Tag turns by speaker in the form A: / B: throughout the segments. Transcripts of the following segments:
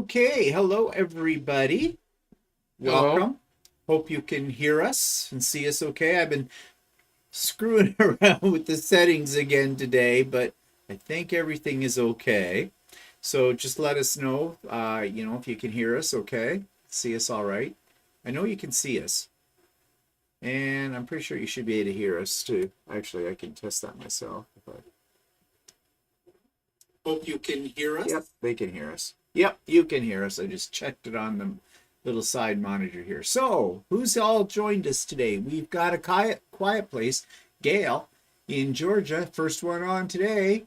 A: Okay, hello everybody.
B: Hello.
A: Welcome. Hope you can hear us and see us okay. I've been screwing around with the settings again today, but I think everything is okay. So just let us know, if you can hear us okay, see us all right. I know you can see us, and I'm pretty sure you should be able to hear us too. Actually, I can test that myself. Hope you can hear us. Yep, they can hear us. Yep, you can hear us. I just checked it on the little side monitor here. So, who's all joined us today? We've got a quiet place, Gail, in Georgia. First one on today.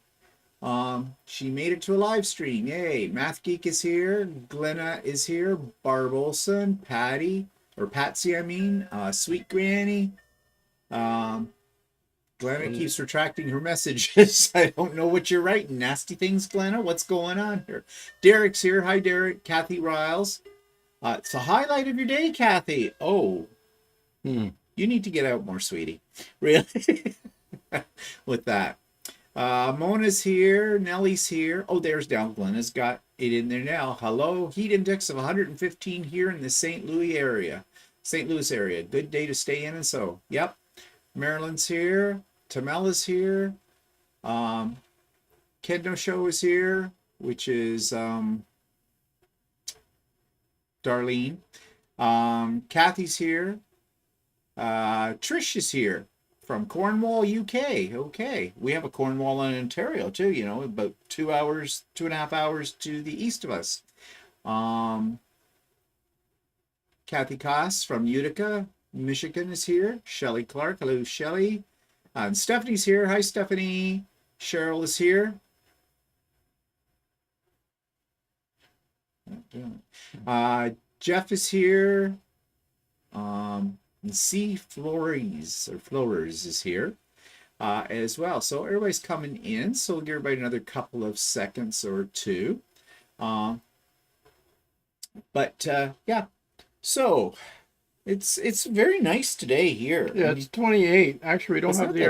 A: She made it to a live stream. Yay. Math Geek is here. Glenna is here. Barb Olson, Patsy, I mean. Sweet Granny. Glenna keeps retracting her messages. I don't know what you're writing. Nasty things, Glenna. What's going on here? Derek's here. Hi, Derek. Kathy Riles. It's a highlight of your day, Kathy. Oh, you need to get out more, sweetie. Really? With that. Mona's here. Nellie's here. Oh, there's down. Glenna's got it in there now. Hello. Heat index of 115 here in the St. Louis area. Good day to stay in and so. Yep. Marilyn's here. Tamela's here. Kedno Show is here, which is Darlene. Kathy's here. Trish is here from Cornwall, UK. Okay. We have a Cornwall in Ontario too, you know, about 2.5 hours to the east of us. Kathy Koss from Utica, Michigan is here. Shelley Clark. Hello, Shelley. And Stephanie's here. Hi, Stephanie. Cheryl is here. Jeff is here. C. Flores is here as well. So everybody's coming in. So we'll give everybody another couple of seconds or two. Yeah. So it's very nice today here.
B: Yeah, it's 28. Actually, we don't have the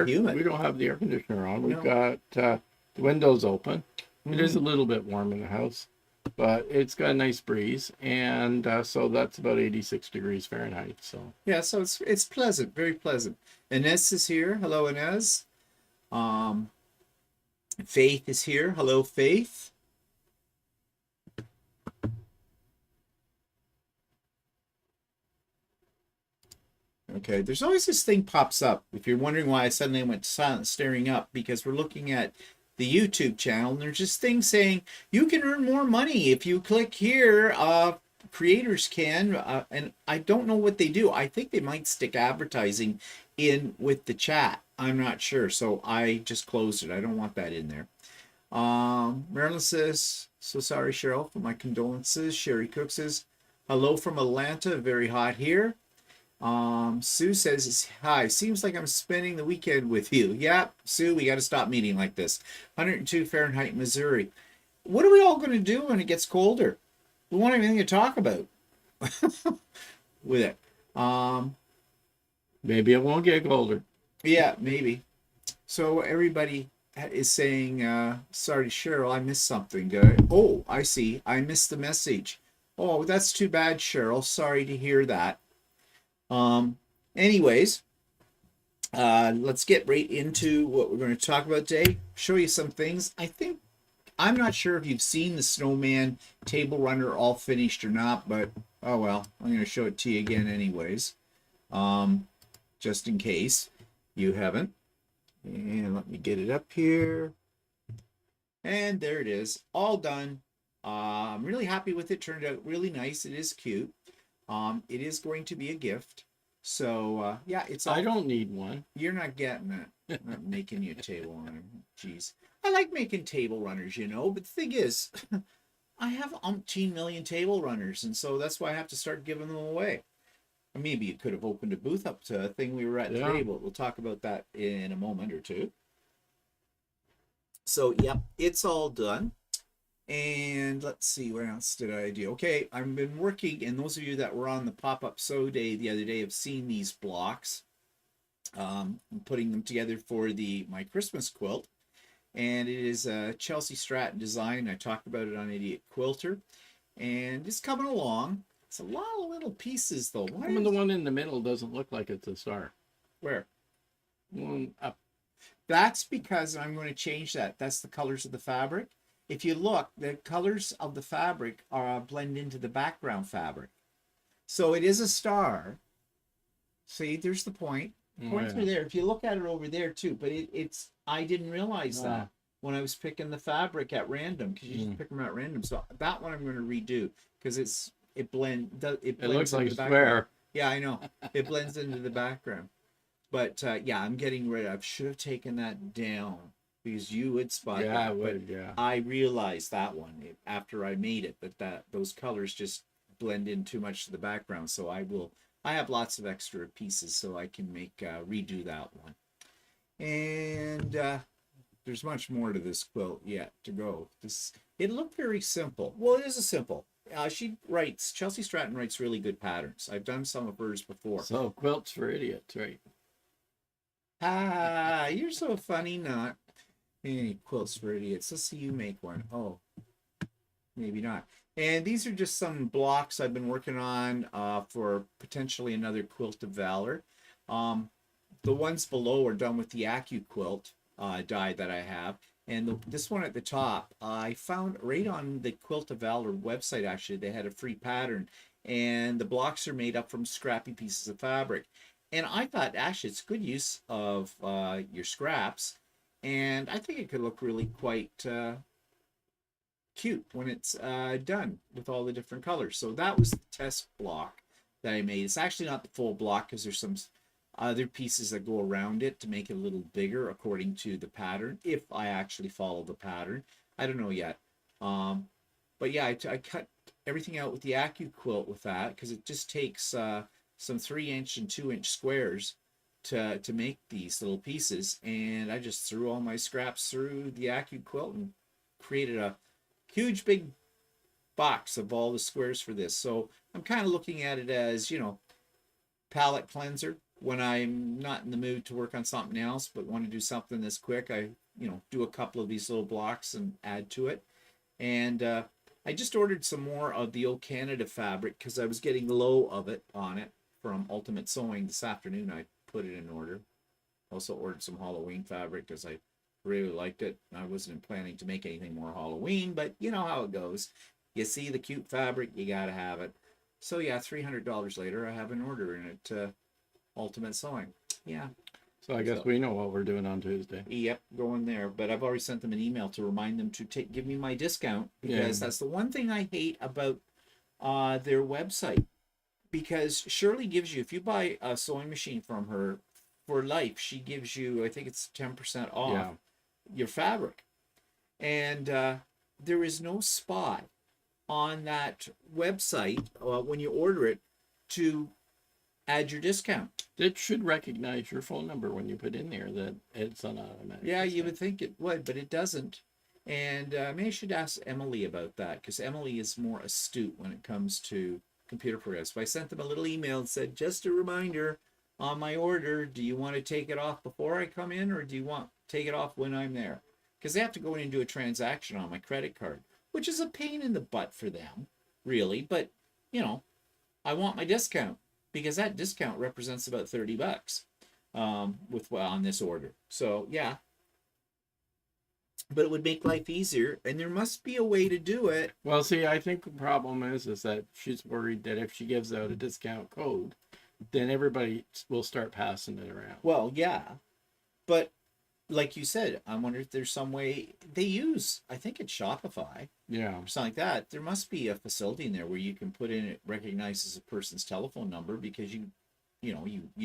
B: air conditioner on. We've got the windows open. It is a little bit warm in the house, but it's got a nice breeze, and so that's about 86 degrees Fahrenheit. So
A: yeah, so it's pleasant, very pleasant. Inez is here. Hello, Inez. Faith is here. Hello, Faith. Okay, there's always this thing pops up. If you're wondering why I suddenly went silent staring up, because we're looking at the YouTube channel, and there's just things saying you can earn more money if you click here. Creators can, and I don't know what they do. I think they might stick advertising in with the chat. I'm not sure, so I just closed it. I don't want that in there. Marilyn says, so sorry, Cheryl, for my condolences. Sherry Cook says, hello from Atlanta, very hot here. Sue says, hi, seems like I'm spending the weekend with you. Yeah, Sue, we got to stop meeting like this. 102 Fahrenheit, Missouri. What are we all going to do when it gets colder? We won't have anything to talk about with it.
B: maybe it won't get colder.
A: Yeah, maybe. So everybody is saying, sorry, Cheryl, I missed something. Oh, I see. I missed the message. Oh, that's too bad, Cheryl. Sorry to hear that. Anyways, let's get right into what we're going to talk about today. Show you some things. I'm not sure if you've seen the snowman table runner all finished or not, but oh well, I'm going to show it to you again anyways, just in case you haven't. And let me get it up here. And there it is, all done. I'm really happy with it. Turned out really nice. It is cute. It is going to be a gift. So, yeah, it's all...
B: I don't need one.
A: You're not getting it. I'm not making you a table runner. Jeez. I like making table runners, you know, but the thing is, I have umpteen million table runners, and so that's why I have to start giving them away. Maybe you could have opened a booth up to a thing we were at today, but we'll talk about that in a moment or two. So, yep, it's all done. And let's see, what else did I do? Okay, I've been working, and those of you that were on the pop-up sew day the other day have seen these blocks. I'm putting them together for my Christmas quilt. And it is a Chelsea Stratton design. I talked about it on Idiot Quilter. And it's coming along. It's a lot of little pieces, though.
B: Why the one in the middle doesn't look like it's a star?
A: Where?
B: One up.
A: That's because I'm going to change that. That's the colors of the fabric. If you look, the colors of the fabric are blend into the background fabric. So it is a star. See, there's the point. Point through there. If you look at it over there too, but it's I didn't realize that when I was picking the fabric at random, because you just pick them at random. So that one I'm going to redo because it blends. It
B: looks like a square.
A: Yeah, I know. It blends into the background. But yeah, I'm getting rid of. I should have taken that down. Because you would spot that.
B: I would, yeah.
A: I realized that one after I made it, that those colors just blend in too much to the background. So I have lots of extra pieces, so I can redo that one. And there's much more to this quilt yet to go. It looked very simple. Well, it is a simple. Chelsea Stratton writes really good patterns. I've done some of hers before.
B: So quilts for idiots, right?
A: Ah, you're so funny, not. Hey, quilts for idiots. Let's see you make one. Oh, maybe not. And these are just some blocks I've been working on for potentially another Quilt of Valor. The ones below are done with the AccuQuilt die that I have. And this one at the top, I found right on the Quilt of Valor website, actually, they had a free pattern. And the blocks are made up from scrappy pieces of fabric. And I thought, actually, it's good use of your scraps. And I think it could look really quite cute when it's done with all the different colors. So that was the test block that I made. It's actually not the full block because there's some other pieces that go around it to make it a little bigger according to the pattern, if I actually follow the pattern. I don't know yet. But yeah, I cut everything out with the AccuQuilt with that because it just takes some 3-inch and 2-inch squares to make these little pieces. And I just threw all my scraps through the AccuQuilt and created a huge big box of all the squares for this. So I'm kind of looking at it as, palette cleanser. When I'm not in the mood to work on something else, but want to do something this quick, I, do a couple of these little blocks and add to it. And I just ordered some more of the old Canada fabric because I was getting low of it on it from Ultimate Sewing this afternoon. I put it in order. Also ordered some Halloween fabric because I really liked it. I wasn't planning to make anything more Halloween, but you know how it goes. You see the cute fabric, you gotta have it. So yeah, $300 later, I have an order in it. Ultimate Sewing. Yeah.
B: So I guess we know what we're doing on Tuesday.
A: Yep, going there. But I've already sent them an email to remind them to give me my discount because that's the one thing I hate about their website. Because Shirley gives you, if you buy a sewing machine from her for life, she gives you, I think it's 10% off your fabric. And there is no spot on that website when you order it to add your discount.
B: It should recognize your phone number when you put in there that it's an automatic.
A: Yeah, discount. You would think it would, but it doesn't. And maybe I should ask Emily about that because Emily is more astute when it comes to computer programs. So I sent them a little email and said, just a reminder on my order, do you want to take it off before I come in or do you want to take it off when I'm there? Because they have to go in and do a transaction on my credit card, which is a pain in the butt for them, really. But, I want my discount. Because that discount represents about $30 on this order. So yeah, but it would make life easier, and there must be a way to do it.
B: Well, see, I think the problem is that she's worried that if she gives out a discount code, then everybody will start passing it around.
A: Well, yeah, but like you said, I wonder if there's some way they use. I think it's Shopify.
B: Yeah.
A: Or something like that. There must be a facility in there where you can put in it recognizes a person's telephone number because you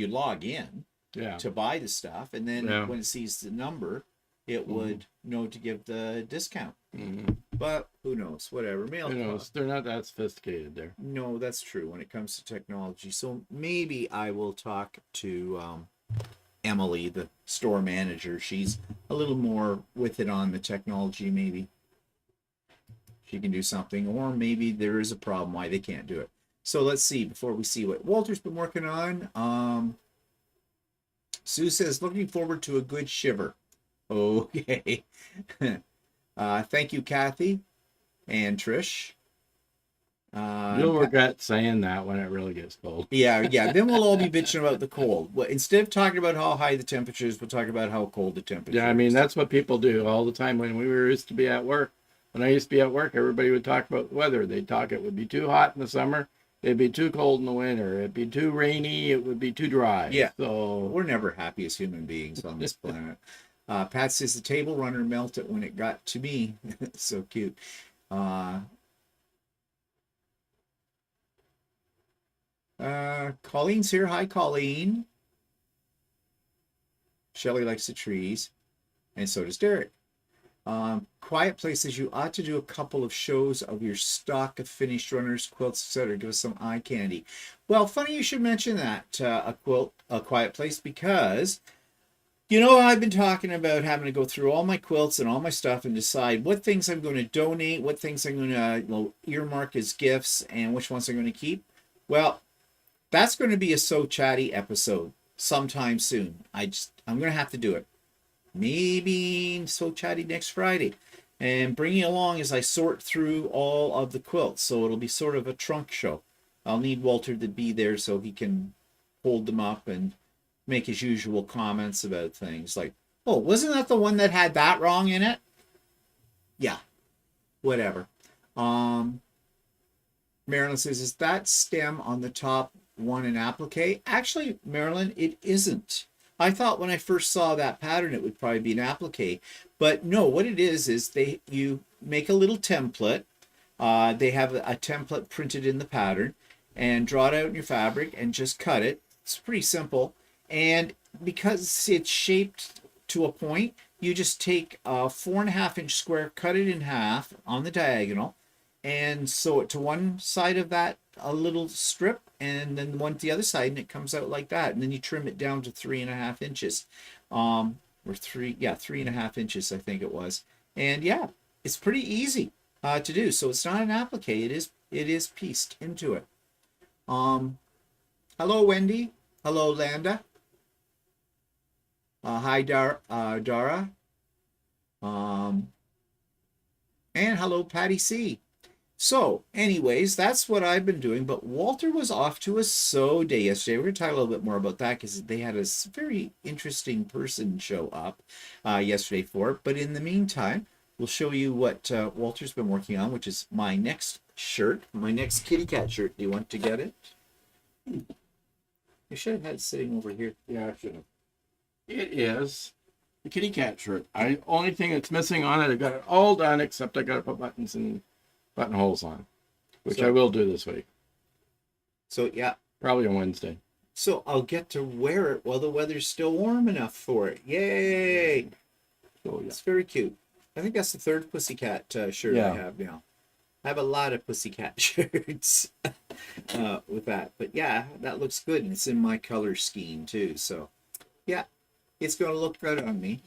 A: log in to buy the stuff, and then when it sees the number, it would know to give the discount. But who knows? Whatever. Who
B: knows? They're not that sophisticated there.
A: No, that's true when it comes to technology. So maybe I will talk to Emily, the store manager. She's a little more with it on the technology, maybe. She can do something, or maybe there is a problem why they can't do it. So let's see before we see what Walter's been working on. Sue says, looking forward to a good shiver. Okay. Thank you, Kathy and Trish.
B: You'll regret saying that when it really gets cold.
A: Yeah. Then we'll all be bitching about the cold. Well, instead of talking about how high the temperature is, we'll talk about how cold the temperature is.
B: Yeah, I mean, that's what people do all the time when we were used to be at work. When I used to be at work, everybody would talk about the weather. They'd talk it would be too hot in the summer. It'd be too cold in the winter. It'd be too rainy. It would be too dry.
A: Yeah.
B: So
A: we're never happy as human beings on this planet. Pat says the table runner melted when it got to me. So cute. Colleen's here. Hi, Colleen. Shelley likes the trees, and so does Derek. Quiet Places, you ought to do a couple of shows of your stock of finished runners, quilts, etc. Give us some eye candy. Well, funny you should mention that, a Quiet Place, because I've been talking about having to go through all my quilts and all my stuff and decide what things I'm going to donate, what things I'm going to earmark as gifts, and which ones I'm going to keep. Well, that's going to be a So Chatty episode sometime soon. I'm going to have to do it. Maybe So Chatty next Friday. And bring you along as I sort through all of the quilts. So it'll be sort of a trunk show. I'll need Walter to be there so he can hold them up and make his usual comments about things like, oh, wasn't that the one that had that wrong in it? Yeah, whatever. Marilyn says, is that stem on the top one an applique? Actually, Marilyn, it isn't. I thought when I first saw that pattern it would probably be an applique, but no, what it is you make a little template. They have a template printed in the pattern, and draw it out in your fabric and just cut it. It's pretty simple, and because it's shaped to a point, you just take a 4.5-inch square, cut it in half on the diagonal, and sew it to one side of that a little strip, and then one to the other side, and it comes out like that. And then you trim it down to 3.5 inches, or 3.5 inches, I think it was. And yeah, it's pretty easy to do. So it's not an applique; it is pieced into it. Hello, Wendy. Hello, Landa. Hi, Dara. And hello, Patty C. So, anyways, that's what I've been doing. But Walter was off to a sew day yesterday. We're going to talk a little bit more about that because they had a very interesting person show up yesterday for it. But in the meantime, we'll show you what Walter's been working on, which is my next shirt, my next kitty cat shirt. Do you want to get it? You should have had it sitting over here.
B: Yeah, I should have. It is the kitty cat shirt. Only thing that's missing on it, I got it all done except I got to put buttons and buttonholes on, which I will do this week.
A: So yeah,
B: probably on Wednesday.
A: So I'll get to wear it while the weather's still warm enough for it. Yay! So yeah. It's very cute. I think that's the third pussycat shirt I have now. I have a lot of pussycat shirts with that. But yeah, that looks good. And it's in my color scheme too. So yeah, it's going to look good on me.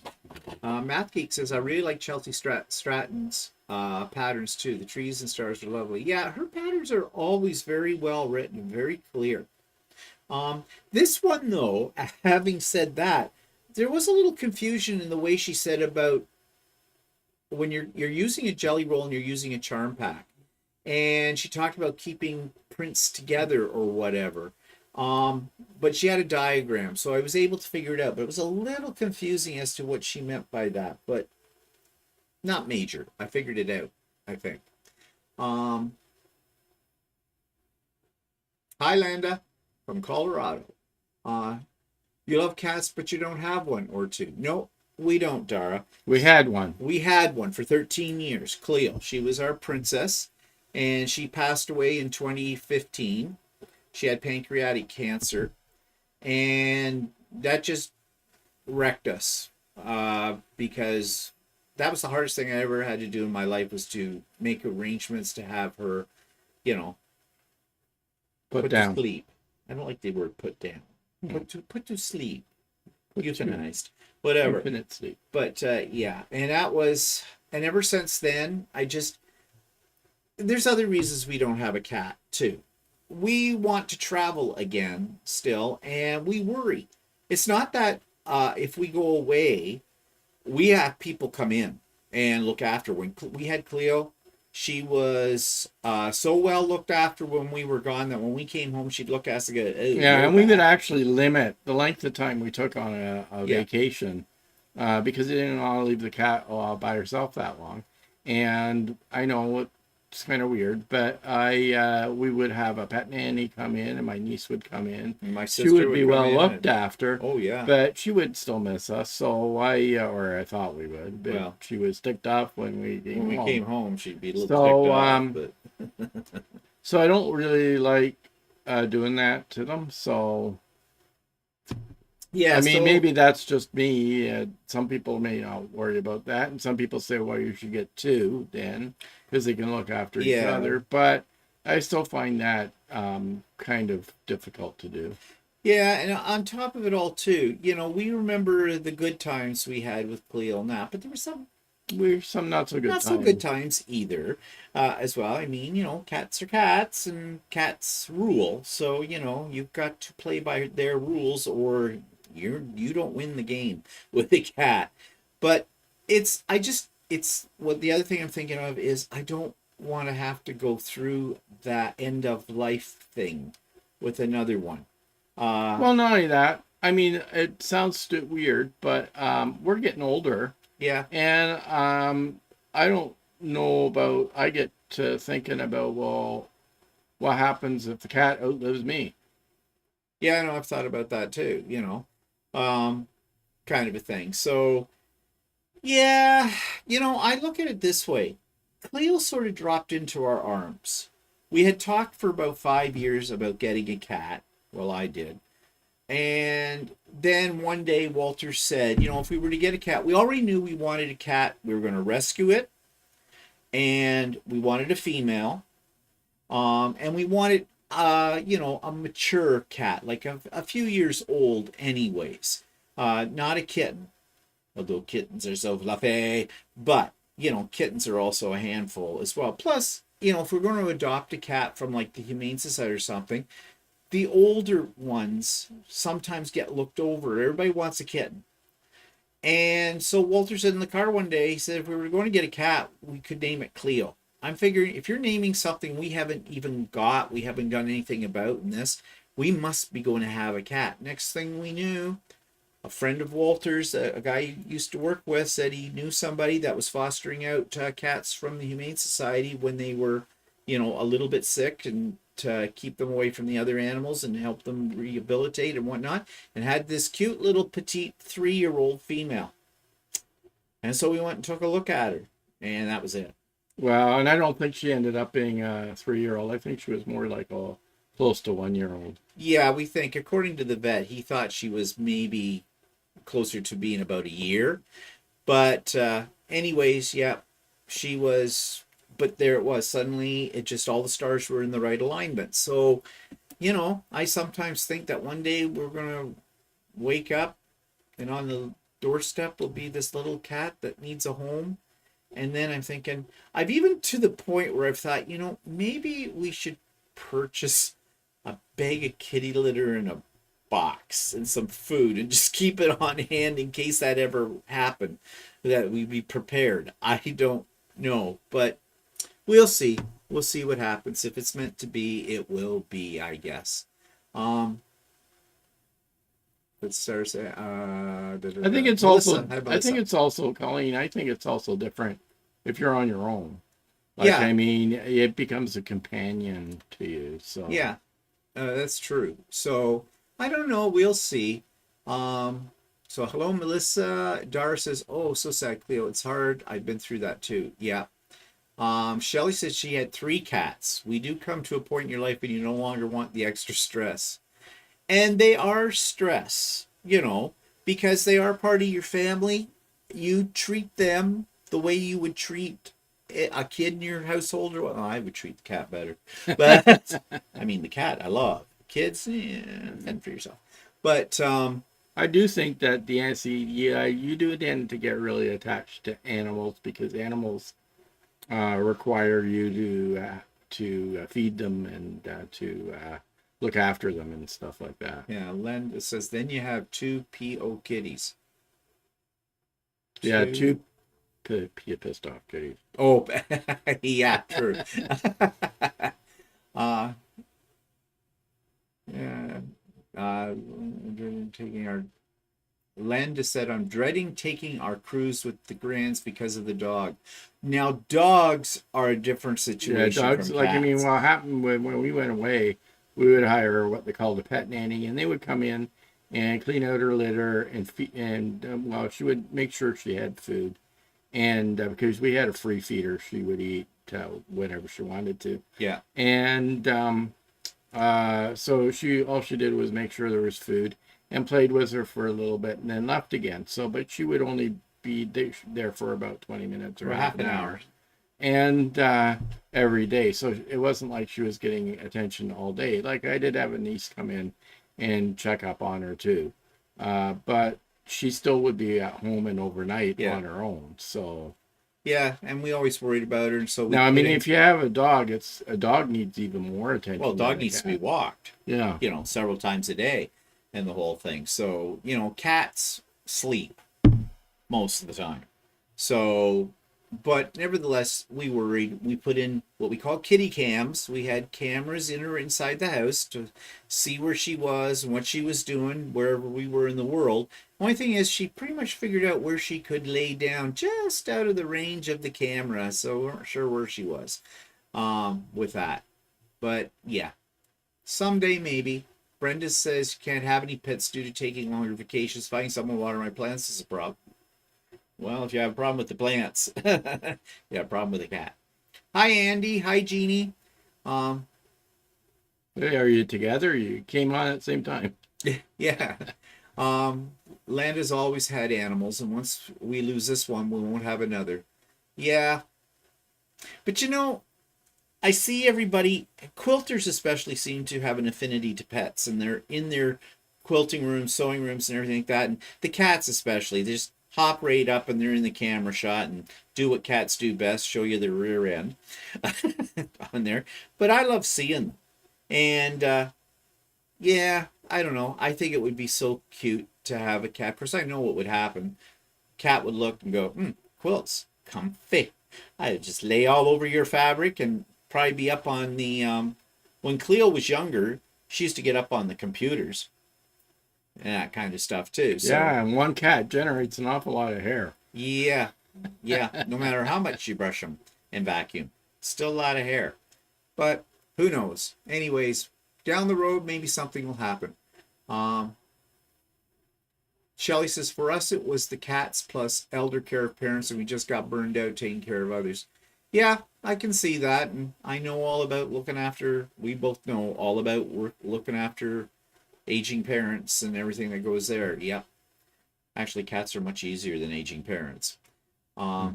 A: Math Geek says, I really like Chelsea Stratton's patterns too. The trees and stars are lovely. Yeah, her patterns are always very well written, very clear. This one though, having said that, there was a little confusion in the way she said about when you're using a jelly roll and you're using a charm pack, and she talked about keeping prints together or whatever, but she had a diagram, so I was able to figure it out, but it was a little confusing as to what she meant by that, but not major. I figured it out, I think. Hi, Landa from Colorado. You love cats, but you don't have one or two. No, we don't, Dara.
B: We had one.
A: We had one for 13 years, Cleo. She was our princess, and she passed away in 2015. She had pancreatic cancer, and that just wrecked us because that was the hardest thing I ever had to do in my life, was to make arrangements to have her, put down to sleep. I don't like the word put down. Put to sleep. Euthanized. Whatever.
B: Infinite sleep.
A: But yeah, and ever since then, there's other reasons we don't have a cat too. We want to travel again still, and we worry. It's not that if we go away, we have people come in and look after. When we had Cleo, she was so well looked after when we were gone that when we came home, she'd look at us and go, oh,
B: yeah, and we would actually limit the length of time we took on a vacation because they didn't want to leave the cat by herself that long. And I know it's kind of weird, but we would have a pet nanny come in, and my niece would come in. And my sister would be well looked after.
A: Oh yeah,
B: but she would still miss us. So I thought we would. But she was ticked off when we came home.
A: She'd be a little ticked off.
B: But so I don't really like doing that to them. So yeah, I mean, maybe that's just me. Some people may not worry about that, and some people say, well, you should get two then, because they can look after each other. But I still find that kind of difficult to do.
A: Yeah, and on top of it all too, we remember the good times we had with Cleo and that, but there were some
B: We've some not so good
A: not so good
B: times.
A: times either, as well. I mean, cats are cats and cats rule. So, you've got to play by their rules or you don't win the game with a cat. But it's what the other thing I'm thinking of is I don't want to have to go through that end of life thing with another one.
B: Well, not only that, I mean, it sounds weird, but we're getting older,
A: Yeah.
B: and I don't know about. I get to thinking about, well, what happens if the cat outlives me?
A: Yeah, I know I've thought about that too, um, kind of a thing. So, yeah, I look at it this way. Cleo sort of dropped into our arms. We had talked for about 5 years about getting a cat. Well, I did. And then one day Walter said, if we were to get a cat, we already knew we wanted a cat. We were going to rescue it, and we wanted a female. And we wanted, a mature cat, like a few years old, anyways. Not a kitten, although kittens are so fluffy. But kittens are also a handful as well. Plus, if we're going to adopt a cat from like the Humane Society or something, the older ones sometimes get looked over. Everybody wants a kitten. And so Walter said in the car one day, he said, if we were going to get a cat, we could name it Cleo. I'm figuring if you're naming something we haven't even got, we haven't done anything about in this, we must be going to have a cat. Next thing we knew, a friend of Walter's, a guy he used to work with, said he knew somebody that was fostering out cats from the Humane Society when they were, a little bit sick and to keep them away from the other animals and help them rehabilitate and whatnot, and had this cute little petite 3-year-old female. And so we went and took a look at her, and that was it.
B: Well, and I don't think she ended up being a 3-year-old. I think she was more like a close to 1-year-old.
A: Yeah, we think, according to the vet, he thought she was maybe closer to being about a year. But anyways, yeah, she was, but there it was. Suddenly, it just all the stars were in the right alignment. So, I sometimes think that one day we're going to wake up and on the doorstep will be this little cat that needs a home. And then I'm thinking, I've even to the point where I've thought, maybe we should purchase a bag of kitty litter and a box and some food and just keep it on hand in case that ever happened, that we be prepared. I don't know, but we'll see. We'll see what happens. If it's meant to be, it will be, I guess. Um, let's start saying,
B: I think it's
A: Melissa,
B: also.
A: hi,
B: I think
A: Melissa.
B: it's also, Colleen. I think it's also different if you're on your own. Like,
A: Yeah,
B: I mean, it becomes a companion to you. So
A: yeah, that's true. So I don't know. We'll see. So hello, Melissa. Dara says, "Oh, so sad, Cleo. It's hard. I've been through that too." Yeah. Shelly said she had 3 cats. We do come to a point in your life when you no longer want the extra stress. And they are stress, because they are part of your family. You treat them the way you would treat a kid in your household. Or well, I would treat the cat better. But, I mean, the cat I love. Kids, fend for yourself. But,
B: I do think that the answer, yeah, you do tend to get really attached to animals because animals require you to feed them and to look after them and stuff like that.
A: yeah, Len says, then you have 2 PO kitties.
B: Yeah,
A: Two.
B: pissed off kitties.
A: Oh, yeah, true. uh, yeah, taking our Len just said, I'm dreading taking our cruise with the Grands because of the dog. Now, dogs are a different
B: Yeah,
A: situation
B: dogs.
A: from
B: Like, I mean,
A: cats.
B: what happened when we went away, we would hire what they called a pet nanny, and they would come in and clean out her litter and feed, and well, she would make sure she had food, and because we had a free feeder, she would eat whenever she wanted to,
A: Yeah,
B: and so all she did was make sure there was food and played with her for a little bit, and then left again. So, but she would only be there for about 20 minutes or
A: or
B: half
A: half
B: an
A: an
B: hour
A: hour.
B: and every day. So it wasn't like she was getting attention all day. Like I did have a niece come in and check up on her too. But she still would be at home and overnight on her own. So
A: yeah, and we always worried about her. So
B: now, I mean, if you have a dog, a dog needs even more attention.
A: Well, dog needs to be walked.
B: Yeah,
A: several times a day, and the whole thing. So cats sleep most of the time. So, but nevertheless, we worried. We put in what we call kitty cams. We had cameras in her inside the house to see where she was and what she was doing wherever we were in the world. Only thing is, she pretty much figured out where she could lay down just out of the range of the camera, so we weren't sure where she was with that. But yeah, someday maybe. Brenda says you can't have any pets due to taking longer vacations. Finding someone to water my plants is a problem. Well, if you have a problem with the plants, you have a problem with the cat. Hi, Andy. Hi, Jeannie.
B: Hey, are you together? You came on at the same time.
A: Yeah. Landa's always had animals, and once we lose this one, we won't have another. Yeah. But I see everybody, quilters especially, seem to have an affinity to pets, and they're in their quilting rooms, sewing rooms, and everything like that. And the cats especially, they just hop right up and they're in the camera shot and do what cats do best, show you their rear end on there. But I love seeing them. And yeah, I don't know. I think it would be so cute to have a cat. Of course, I know what would happen. Cat would look and go, quilts, comfy. I'd just lay all over your fabric and probably be up on the when Cleo was younger, she used to get up on the computers and that kind of stuff too. So,
B: yeah, and one cat generates an awful lot of hair.
A: Yeah, no matter how much you brush them and vacuum, still a lot of hair. But who knows? Anyways, down the road maybe something will happen. Shelley says, for us it was the cats plus elder care of parents, and we just got burned out taking care of others. Yeah, I can see that, and I know all about looking after, we both know all about looking after aging parents and everything that goes there. Yep. Actually, cats are much easier than aging parents. Yeah,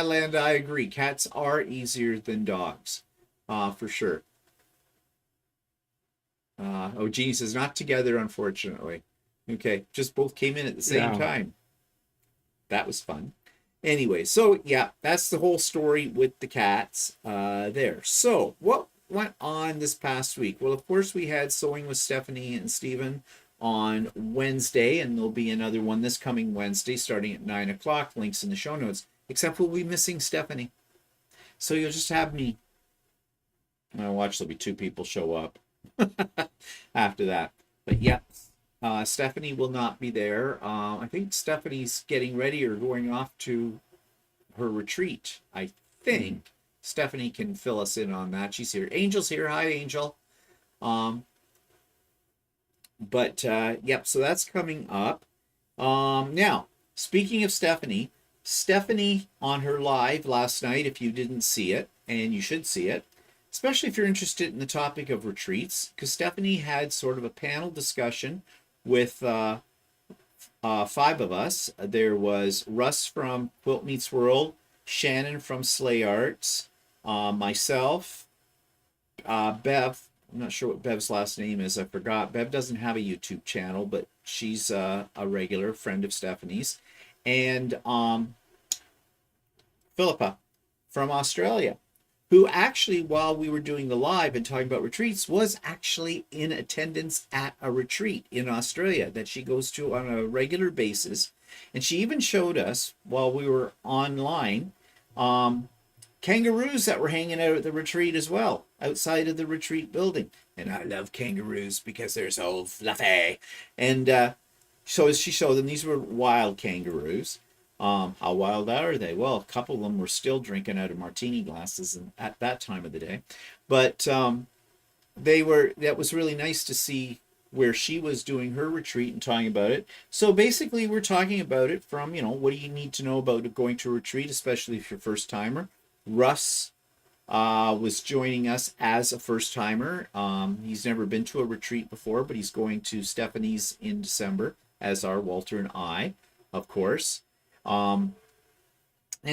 A: Land, I agree. Cats are easier than dogs, for sure. Jeannie says, not together, unfortunately. Okay, just both came in at the same time. That was fun. Anyway, so yeah, that's the whole story with the cats there. So what went on this past week? Well, of course, we had Sewing with Stephanie and Stephen on Wednesday, and there'll be another one this coming Wednesday starting at 9 o'clock. Links in the show notes, except we'll be missing Stephanie. So you'll just have me. I'll watch, there'll be 2 people show up after that. But yeah, Stephanie will not be there. I think Stephanie's getting ready or going off to her retreat. I think Stephanie can fill us in on that. She's here. Angel's here. Hi, Angel. Yep, so that's coming up. Now, speaking of Stephanie on her live last night, if you didn't see it, and you should see it, especially if you're interested in the topic of retreats, because Stephanie had sort of a panel discussion with 5 of us. There was Russ from Quilt Meets World, Shannon from Slay Arts, myself, Bev. I'm not sure what Bev's last name is. I forgot. Bev doesn't have a YouTube channel, but she's a regular friend of Stephanie's. And Philippa from Australia, who actually, while we were doing the live and talking about retreats, was actually in attendance at a retreat in Australia that she goes to on a regular basis. And she even showed us, while we were online, kangaroos that were hanging out at the retreat as well, outside of the retreat building. And I love kangaroos because they're so fluffy. And so she showed them, these were wild kangaroos. How wild are they? Well, a couple of them were still drinking out of martini glasses at that time of the day. But that was really nice to see where she was doing her retreat and talking about it. So basically, we're talking about it from, what do you need to know about going to a retreat, especially if you're a first timer. Russ was joining us as a first timer. He's never been to a retreat before, but he's going to Stephanie's in December, as are Walter and I, of course. And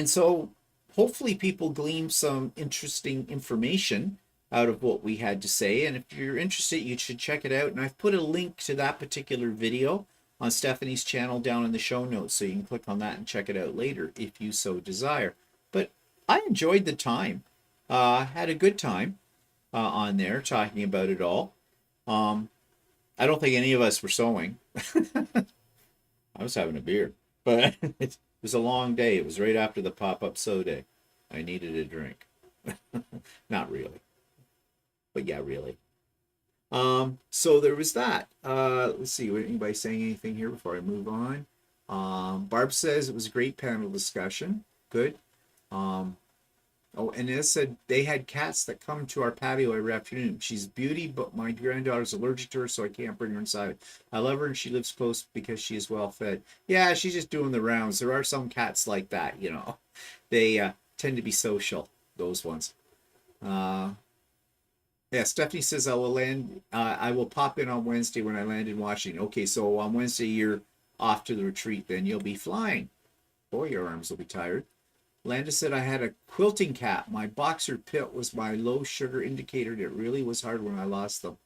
A: so hopefully people glean some interesting information out of what we had to say. And if you're interested, you should check it out. And I've put a link to that particular video on Stephanie's channel down in the show notes, so you can click on that and check it out later if you so desire. But I enjoyed the time. Had a good time on there talking about it all. I don't think any of us were sewing. I was having a beer, but it was a long day. It was right after the pop-up sew day. I needed a drink. Not really, but yeah, really. So there was that. Let's see, anybody saying anything here before I move on? Barb says it was a great panel discussion. Good. Oh, and as said, they had cats that come to our patio every afternoon. She's a beauty, but my granddaughter's allergic to her, so I can't bring her inside. I love her, and she lives close because she is well fed. Yeah, she's just doing the rounds. There are some cats like that, you know. They tend to be social, those ones. Yeah, Stephanie says I will pop in on Wednesday when I land in Washington. Okay, so on Wednesday you're off to the retreat, then you'll be flying. Boy, your arms will be tired. Landis said, I had a quilting cat. My boxer pit was my low sugar indicator. It really was hard when I lost them.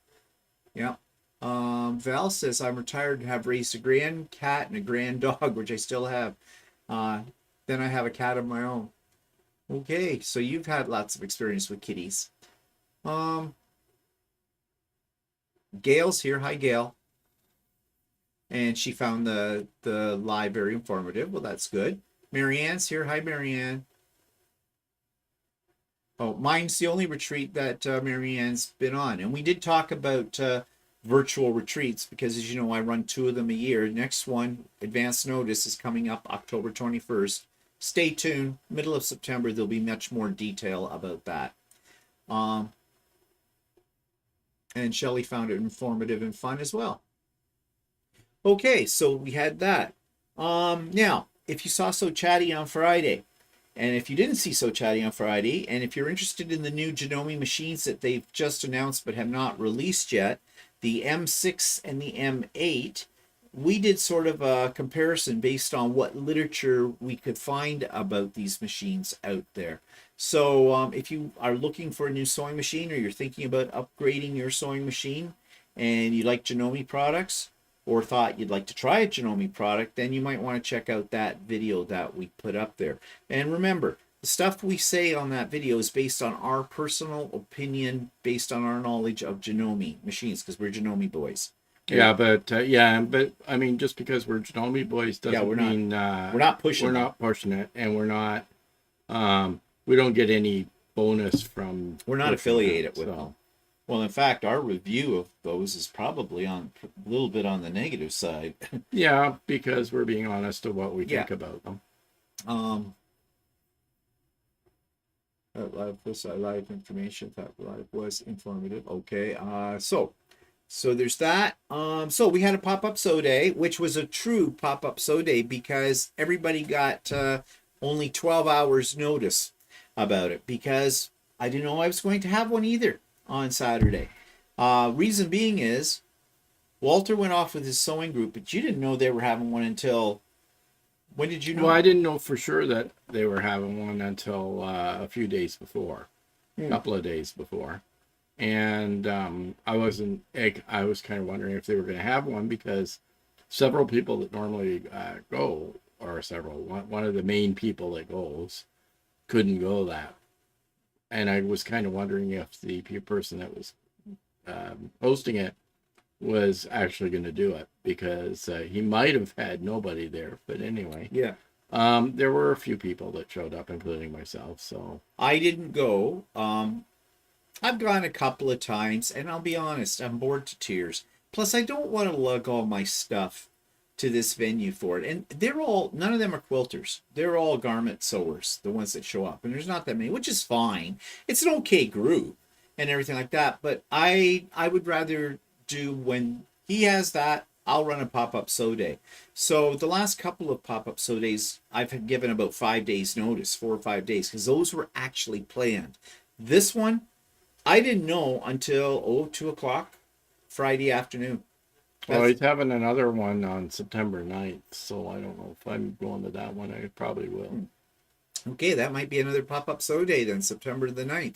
A: Yeah. Val says, I'm retired and have raised a grand cat and a grand dog, which I still have. Then I have a cat of my own. Okay, so you've had lots of experience with kitties. Gail's here. Hi, Gail. And she found the live very informative. Well, that's good. Marianne's here. Hi, Marianne. Oh, mine's the only retreat that Marianne's been on. And we did talk about virtual retreats because, as you know, I run 2 of them a year. Next one, advance notice, is coming up October 21st. Stay tuned. Middle of September, there'll be much more detail about that. And Shelley found it informative and fun as well. Okay, so we had that. Now, if you saw So Chatty on Friday, and if you didn't see So Chatty on Friday, and if you're interested in the new Janome machines that they've just announced but have not released yet, the M6 and the M8, we did sort of a comparison based on what literature we could find about these machines out there. So if you are looking for a new sewing machine, or you're thinking about upgrading your sewing machine and you like Janome products, or thought you'd like to try a Janome product, then you might want to check out that video that we put up there. And remember, the stuff we say on that video is based on our personal opinion, based on our knowledge of Janome machines, because we're Janome boys.
B: Yeah, but I mean, just because we're Janome boys doesn't mean
A: we're not pushing
B: it, and we're not we don't get any bonus from.
A: We're not affiliated with them. Well, in fact, our review of those is probably on a little bit on the negative side.
B: Yeah, because we're being honest of what we think about them.
A: Live information. Thought live was informative. Okay. So there's that. So we had a pop-up sew day, which was a true pop-up sew day because everybody got only 12 hours notice about it, because I didn't know I was going to have one either on Saturday. Reason being is Walter went off with his sewing group, but you didn't know they were having one until, when did you know?
B: Well, I didn't know for sure that they were having one until a few days before, a couple of days before. And I was kind of wondering if they were going to have one, because several people that normally go, or one of the main people that goes, couldn't go that. And I was kind of wondering if the person that was hosting it was actually going to do it, because he might have had nobody there. But anyway,
A: yeah,
B: there were a few people that showed up, including myself. So
A: I didn't go. I've gone a couple of times, and I'll be honest, I'm bored to tears. Plus, I don't want to lug all my stuff to this venue for it. And none of them are quilters. They're all garment sewers, the ones that show up. And there's not that many, which is fine. It's an okay group and everything like that. But I would rather do, when he has that, I'll run a pop-up sew day. So the last couple of pop-up sew days, I've given about 5 days notice, 4 or 5 days, because those were actually planned. This one, I didn't know until 2 o'clock Friday afternoon.
B: Well, he's having another one on September 9th, so I don't know if I'm going to that one. I probably will.
A: Okay, that might be another pop-up sew day then, September the 9th.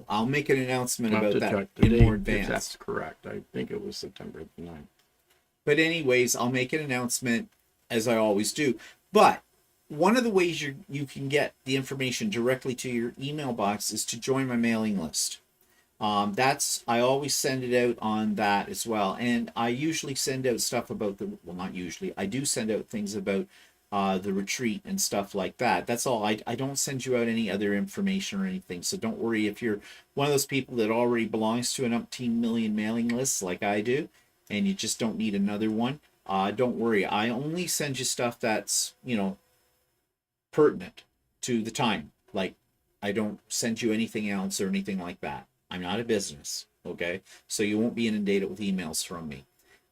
A: I'll make an announcement
B: I'll have
A: about
B: to
A: that
B: check the
A: in
B: date
A: more
B: if
A: advance.
B: that's correct. I think it was September the 9th.
A: But anyways, I'll make an announcement as I always do. But one of the ways you can get the information directly to your email box is to join my mailing list. That's I always send it out on that as well, and I usually send out stuff about not usually, I do send out things about the retreat and stuff like that. That's all. I don't send you out any other information or anything, so don't worry if you're one of those people that already belongs to an umpteen million mailing lists like I do, and you just don't need another one. Don't worry. I only send you stuff that's pertinent to the time. Like, I don't send you anything else or anything like that. I'm not a business, okay? So you won't be inundated with emails from me.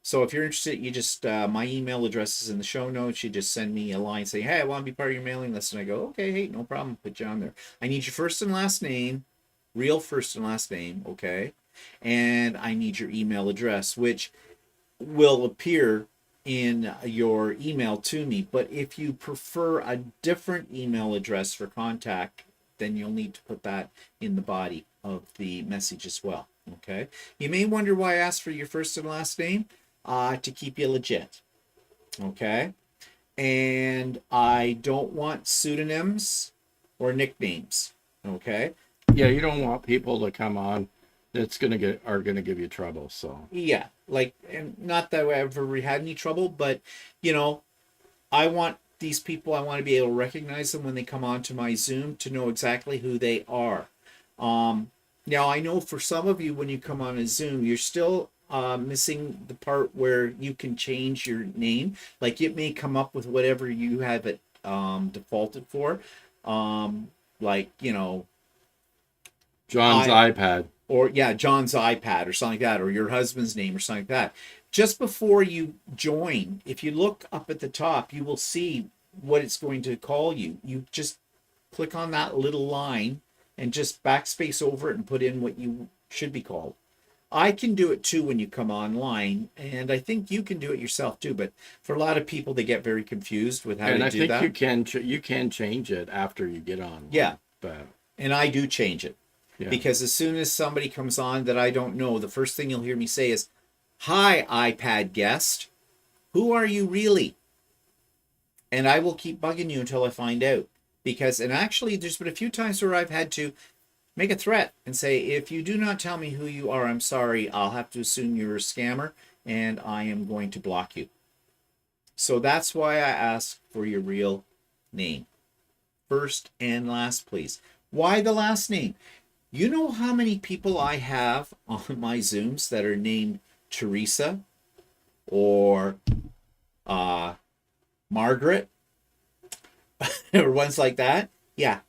A: So if you're interested, you just my email address is in the show notes. You just send me a line saying, "Hey, I want to be part of your mailing list," and I go, "Okay, hey, no problem, put you on there." I need your first and last name, real first and last name, okay? And I need your email address, which will appear in your email to me. But if you prefer a different email address for contact, then you'll need to put that in the body of the message as well. Okay. You may wonder why I asked for your first and last name. To keep you legit. Okay. And I don't want pseudonyms or nicknames. Okay.
B: Yeah, you don't want people to come on that's are gonna give you trouble. So
A: yeah, like, and not that I ever had any trouble, but I want these people, I want to be able to recognize them when they come onto my Zoom to know exactly who they are. Now, I know for some of you, when you come on a Zoom, you're still missing the part where you can change your name. Like, it may come up with whatever you have it defaulted for. Like,
B: John's iPad.
A: Or, yeah, John's iPad or something like that, or your husband's name or something like that. Just before you join, if you look up at the top, you will see what it's going to call you. You just click on that little line and just backspace over it and put in what you should be called. I can do it too when you come online, and I think you can do it yourself too. But for a lot of people, they get very confused with how to do that.
B: And I think you can change it after you get on.
A: Yeah,
B: but
A: and I do change it because as soon as somebody comes on that I don't know, the first thing you'll hear me say is, "Hi, iPad guest. Who are you really?" And I will keep bugging you until I find out. Because, and actually, there's been a few times where I've had to make a threat and say, "If you do not tell me who you are, I'm sorry, I'll have to assume you're a scammer and I am going to block you." So that's why I ask for your real name. First and last, please. Why the last name? You know how many people I have on my Zooms that are named Teresa or Margaret or ones like that? Yeah.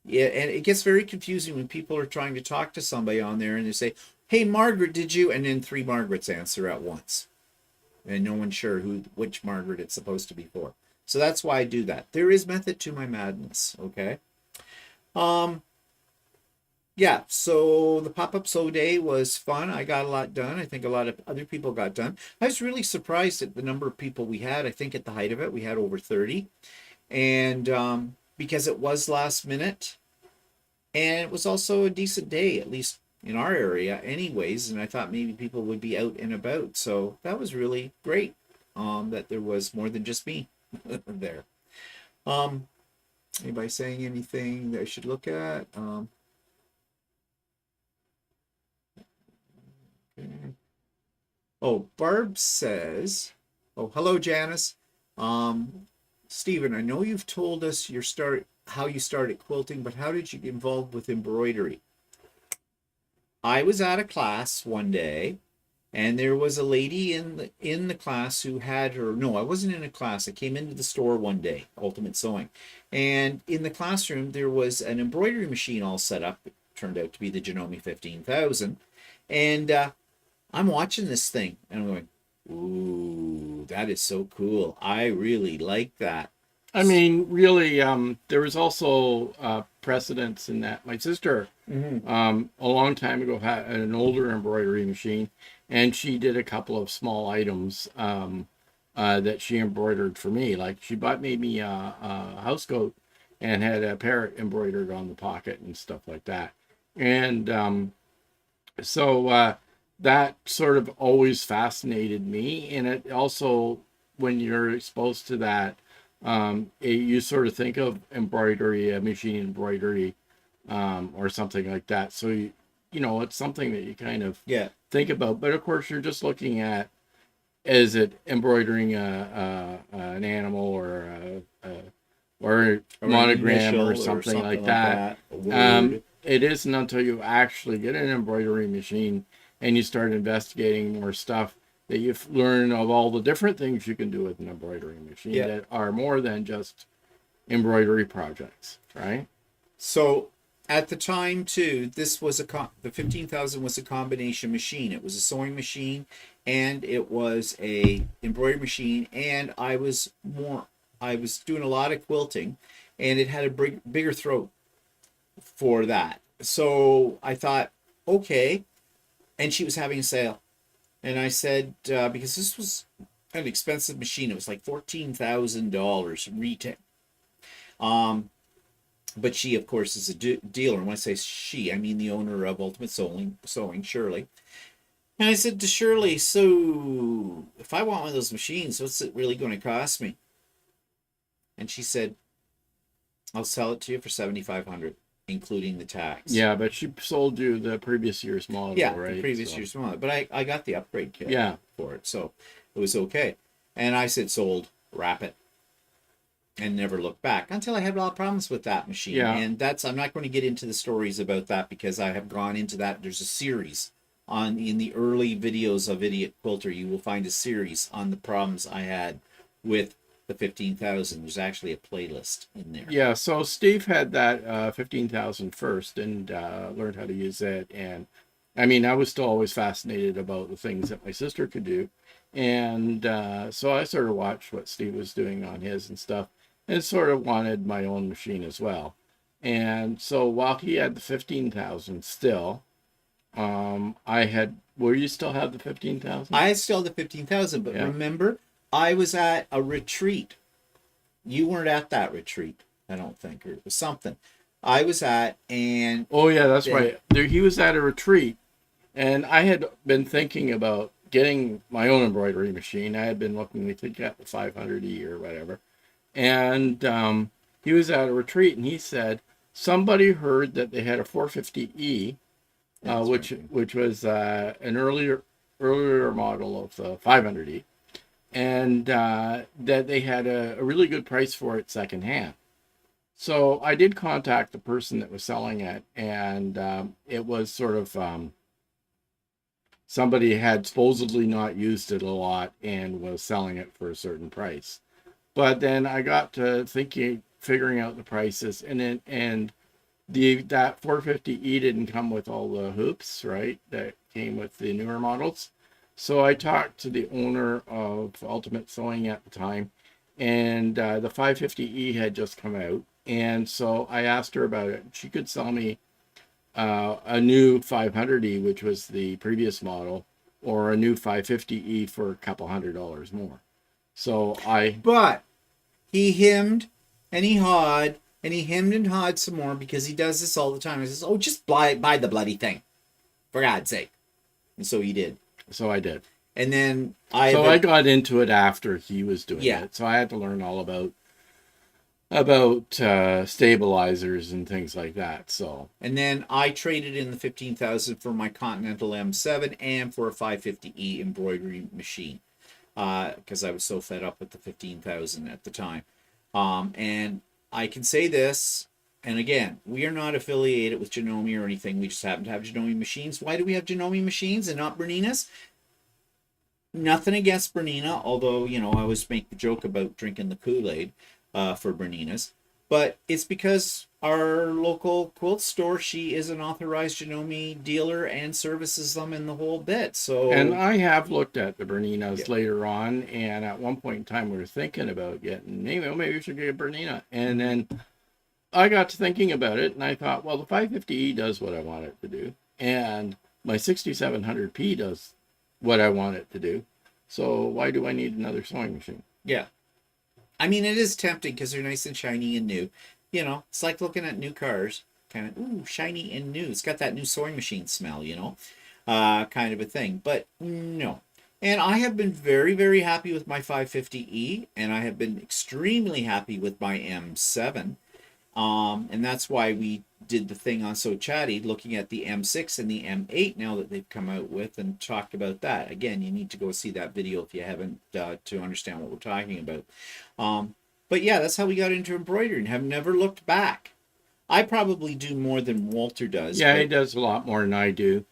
A: Yeah, and it gets very confusing when people are trying to talk to somebody on there and they say, "Hey, Margaret, did you?" And then 3 Margarets answer at once. And no one's sure which Margaret it's supposed to be for. So that's why I do that. There is method to my madness, okay? Yeah, so the pop-up sew day was fun. I got a lot done. I think a lot of other people got done. I was really surprised at the number of people we had. I think at the height of it, we had over 30. And because it was last minute, and it was also a decent day, at least in our area anyways, and I thought maybe people would be out and about. So that was really great that there was more than just me there. Anybody saying anything that I should look at? Okay. Oh, Barb says, "Oh, hello, Janice. Stephen, I know you've told us how you started quilting, but how did you get involved with embroidery?" I was at a class one day, and there was a lady in the class who had her. No, I wasn't in a class. I came into the store one day, Ultimate Sewing, and in the classroom there was an embroidery machine all set up. It turned out to be the Janome 15,000, and I'm watching this thing, and I'm going, "Ooh, that is so cool. I really like that."
B: I mean, really, there was also precedence in that. My sister, a long time ago, had an older embroidery machine, and she did a couple of small items that she embroidered for me. Like, she made me a house coat and had a parrot embroidered on the pocket and stuff like that. And so that sort of always fascinated me. And it also, when you're exposed to that, you sort of think of embroidery, machine embroidery, or something like that. So, it's something that you kind of think about. But of course, you're just looking at, is it embroidering an animal or monogram or something like that. It isn't until you actually get an embroidery machine and you start investigating more stuff that you learn of all the different things you can do with an embroidery machine that are more than just embroidery projects, right?
A: So at the time too, this was the 15,000 was a combination machine. It was a sewing machine and it was a embroidery machine, and I was doing a lot of quilting, and it had a bigger throat for that. So I thought, okay, and she was having a sale, and I said, because this was an expensive machine, it was like $14,000 retail. But she, of course, is a dealer. And when I say she, I mean the owner of Ultimate Sewing, Shirley. And I said to Shirley, so if I want one of those machines, what's it really going to cost me? And she said, I'll sell it to you for $7,500, including the tax.
B: Yeah, but she sold you the previous year's model, right?
A: The previous year's model. But I got the upgrade kit for it, so it was okay. And I said, sold, wrap it. And never looked back until I had a lot of problems with that machine.
B: Yeah.
A: And I'm not going to get into the stories about that because I have gone into that. There's a series in the early videos of Idiot Quilter. You will find a series on the problems I had with the 15,000. There's actually a playlist in there.
B: Yeah, so Steve had that 15,000 first and learned how to use it. And I mean, I was still always fascinated about the things that my sister could do. And so I sort of watched what Steve was doing on his and stuff, and sort of wanted my own machine as well. And so while he had the 15,000 still, will you still have the 15,000?
A: I still have the 15,000, but remember, I was at a retreat. You weren't at that retreat, I don't think, or it was something I was at, and...
B: Oh, yeah, that's right. He was at a retreat, and I had been thinking about getting my own embroidery machine. I had been looking to get the 500E or whatever. And he was at a retreat, and he said somebody heard that they had a 450E, which was an earlier model of the 500E, and that they had a really good price for it secondhand. So I did contact the person that was selling it, and it was sort of somebody had supposedly not used it a lot and was selling it for a certain price. But then I got to figuring out the prices, and that 450E didn't come with all the hoops, right? That came with the newer models. So I talked to the owner of Ultimate Sewing at the time, and the 550E had just come out, and so I asked her about it. She could sell me a new 500E, which was the previous model, or a new 550E for a couple $100 more. But
A: he hemmed and he hawed and he hemmed and hawed some more, because he does this all the time. He says, oh, just buy the bloody thing, for God's sake. And so he did.
B: So I did.
A: And then
B: I got into it after he was doing it. So I had to learn all about stabilizers and things like that. So,
A: and then I traded in the 15,000 for my Continental M7 and for a 550E embroidery machine, because I was so fed up with the 15,000 at the time. And I can say this, and again, we are not affiliated with Janome or anything. We just happen to have Janome machines. Why do we have Janome machines and not Bernina's? Nothing against Bernina, although, I always make the joke about drinking the Kool-Aid for Bernina's. But it's because our local quilt store, she is an authorized Janome dealer and services them in the whole bit. So,
B: and I have looked at the Berninas later on, and at one point in time we were thinking about getting, maybe we should get a Bernina. And then I got to thinking about it, and I thought, well, the 550E does what I want it to do, and my 6700P does what I want it to do. So why do I need another sewing machine?
A: Yeah. I mean, it is tempting because they're nice and shiny and new. It's like looking at new cars. kind of, ooh, shiny and new. It's got that new sewing machine smell, kind of a thing. But no. And I have been very, very happy with my 550E, and I have been extremely happy with my M7. And that's why we did the thing on So Chatty, looking at the M6 and the M8 now that they've come out with, and talked about that. Again, you need to go see that video if you haven't, to understand what we're talking about. But yeah, that's how we got into embroidery and have never looked back. I probably do more than Walter does.
B: Yeah, he does a lot more than I do.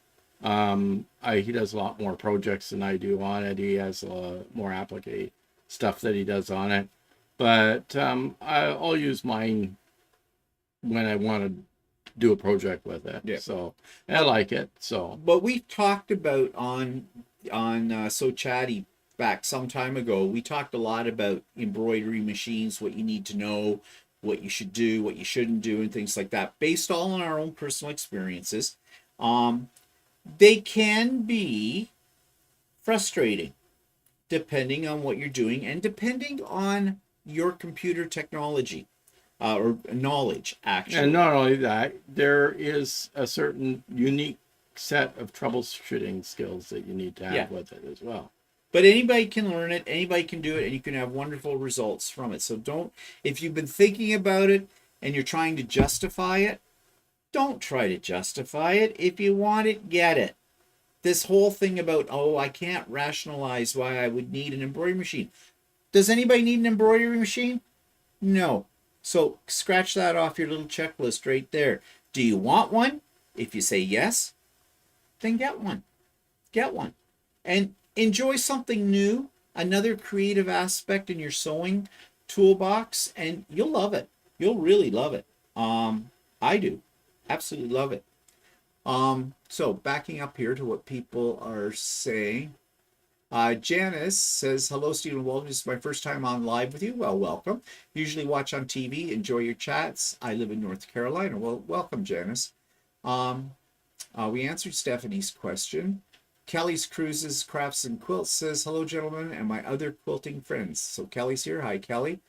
B: He does a lot more projects than I do on it. He has more applique stuff that he does on it. But I'll use mine when I want to do a project with it. Yeah. So I like it. So,
A: but we talked about on So Chatty back some time ago. We talked a lot about embroidery machines, what you need to know, what you should do, what you shouldn't do, and things like that, based all on our own personal experiences. They can be frustrating depending on what you're doing and depending on your computer technology. Or knowledge, actually.
B: And not only that, there is a certain unique set of troubleshooting skills that you need to have with it as well.
A: But anybody can learn it, anybody can do it, and you can have wonderful results from it. So don't, if you've been thinking about it and you're trying to justify it, don't try to justify it. If you want it, get it. This whole thing about, oh, I can't rationalize why I would need an embroidery machine. Does anybody need an embroidery machine? No. So scratch that off your little checklist right there. Do you want one? If you say yes, then get one. Get one. And enjoy something new, another creative aspect in your sewing toolbox, and you'll love it. You'll really love it. I do. Absolutely love it. So backing up here to what people are saying. Janice says, hello, Stephen Walter. This is my first time on live with you. Well, welcome. Usually watch on TV. Enjoy your chats. I live in North Carolina. Well, welcome, Janice. We answered Stephanie's question. Kelly's Cruises, Crafts, and Quilts says, hello, gentlemen, and my other quilting friends. So Kelly's here. Hi, Kelly.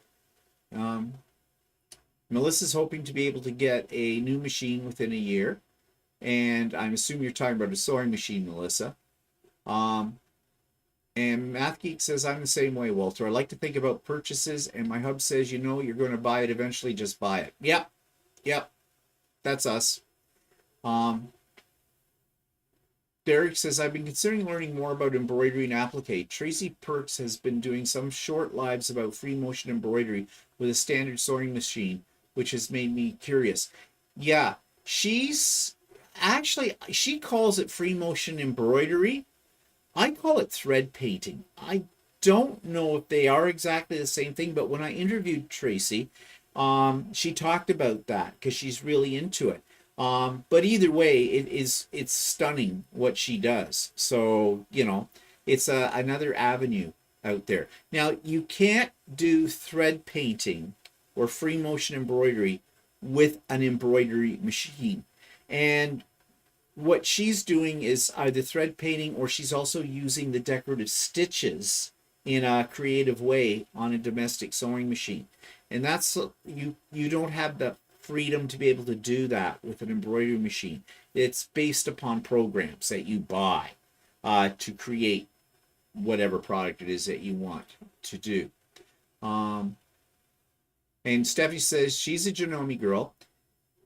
A: Melissa's hoping to be able to get a new machine within a year. And I'm assuming you're talking about a sewing machine, Melissa. And Math Geek says, I'm the same way, Walter. I like to think about purchases, and my hub says, you're going to buy it eventually, just buy it. Yep. That's us. Derek says, I've been considering learning more about embroidery and applique. Tracy Perks has been doing some short lives about free motion embroidery with a standard sewing machine, which has made me curious. Yeah, she calls it free motion embroidery. I call it thread painting. I don't know if they are exactly the same thing, but when I interviewed Tracy, she talked about that because she's really into it. But either way, it's stunning what she does. So, it's another avenue out there. Now, you can't do thread painting or free motion embroidery with an embroidery machine. And what she's doing is either thread painting, or she's also using the decorative stitches in a creative way on a domestic sewing machine. And that's, you don't have the freedom to be able to do that with an embroidery machine. It's based upon programs that you buy to create whatever product it is that you want to do. And Steffi says she's a Janome girl.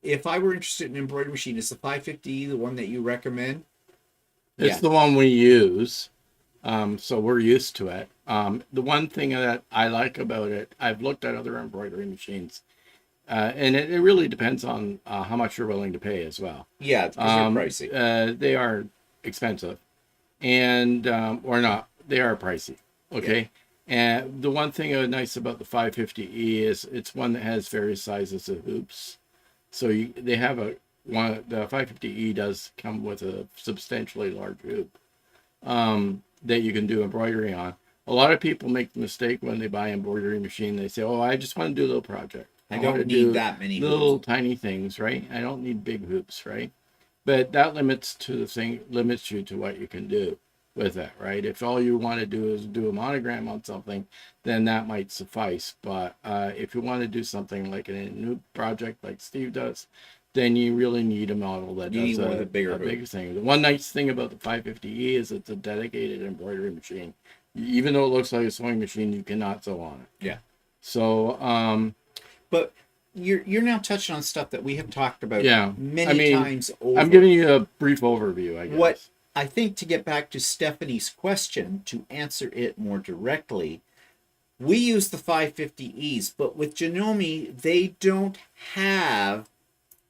A: If I were interested in an embroidery machine, is the 550E the one that you recommend?
B: It's the one we use. So we're used to it. The one thing that I like about it, I've looked at other embroidery machines, and it really depends on how much you're willing to pay as well.
A: Yeah, because they're pricey.
B: They are expensive, and or not. They are pricey. Okay. Yeah. And the one thing nice about the 550E is it's one that has various sizes of hoops. So they have the 550E does come with a substantially large hoop that you can do embroidery on. A lot of people make the mistake when they buy an embroidery machine. They say, "Oh, I just want to do a little project.
A: I don't need that many
B: little tiny things, right? I don't need big hoops, right?" But that limits you to what you can do with it, right? If all you want to do is do a monogram on something, then that might suffice. But if you want to do something like a new project like Steve does, then you really need a model that does a
A: bigger
B: thing. The one nice thing about the 550E is it's a dedicated embroidery machine. Even though it looks like a sewing machine, you cannot sew on it.
A: Yeah.
B: So,
A: but you're now touching on stuff that we have talked about many times over.
B: I'm giving you a brief overview, I guess.
A: What I think, to get back to Stephanie's question, to answer it more directly, we use the 550Es, but with Janome, they don't have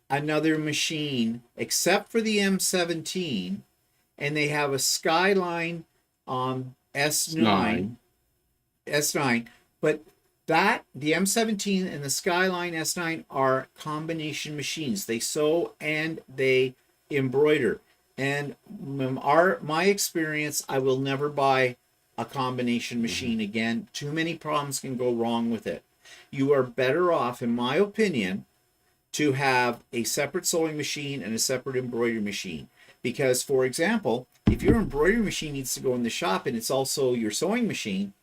A: another machine except for the M17, and they have a Skyline S9, but the M17 and the Skyline S9 are combination machines. They sew and they embroider. And my experience, I will never buy a combination machine again. Too many problems can go wrong with it. You are better off, in my opinion, to have a separate sewing machine and a separate embroidery machine. Because, for example, if your embroidery machine needs to go in the shop and it's also your sewing machine,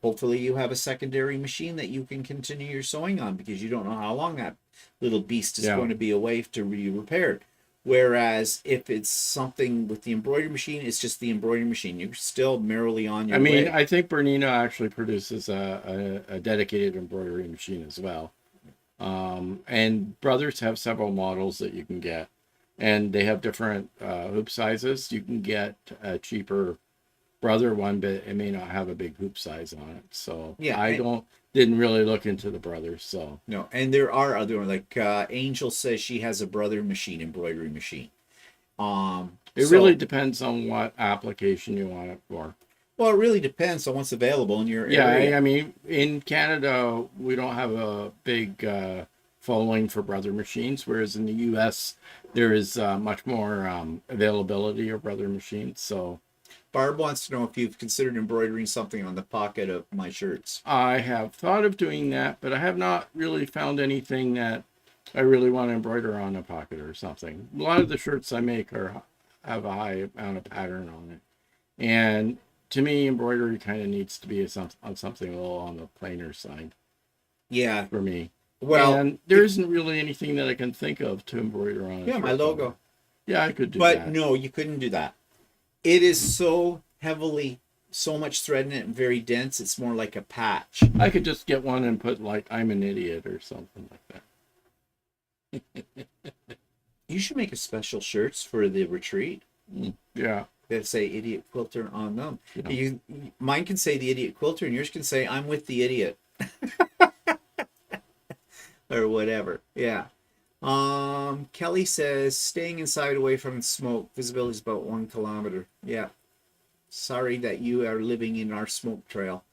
A: hopefully you have a secondary machine that you can continue your sewing on, because you don't know how long that little beast is going to be away to be repaired. Whereas if it's something with the embroidery machine, it's just the embroidery machine. You're still merrily on your way.
B: I think Bernina actually produces a dedicated embroidery machine as well. And Brothers have several models that you can get. And they have different hoop sizes. You can get a cheaper Brother one, but it may not have a big hoop size on it. So didn't really look into the Brothers. So
A: no, and there are other ones, like Angel says she has a Brother machine, embroidery machine.
B: It really depends on what application you want it for.
A: Well, it really depends on what's available in your area.
B: Yeah, I mean, in Canada, we don't have a big following for Brother machines, whereas in the U.S., there is much more availability of Brother machines. So
A: Barb wants to know if you've considered embroidering something on the pocket of my shirts.
B: I have thought of doing that, but I have not really found anything that I really want to embroider on a pocket or something. A lot of the shirts I make have a high amount of pattern on it. And to me, embroidery kind of needs to be on something a little on the plainer side.
A: Yeah.
B: For me.
A: Well,
B: and there isn't really anything that I can think of to embroider on.
A: Yeah, my logo.
B: Yeah, I could do that.
A: But no, you couldn't do that. It is so much thread in it and very dense, it's more like a patch.
B: I could just get one and put, like, I'm an idiot or something like
A: that. You should make a special shirts for the retreat.
B: Yeah.
A: That say Idiot Quilter on them. Yeah. Mine can say the Idiot Quilter and yours can say I'm with the idiot. Or whatever. Yeah. Kelly says staying inside away from smoke. Visibility is about 1 kilometer. Yeah. Sorry that you are living in our smoke trail.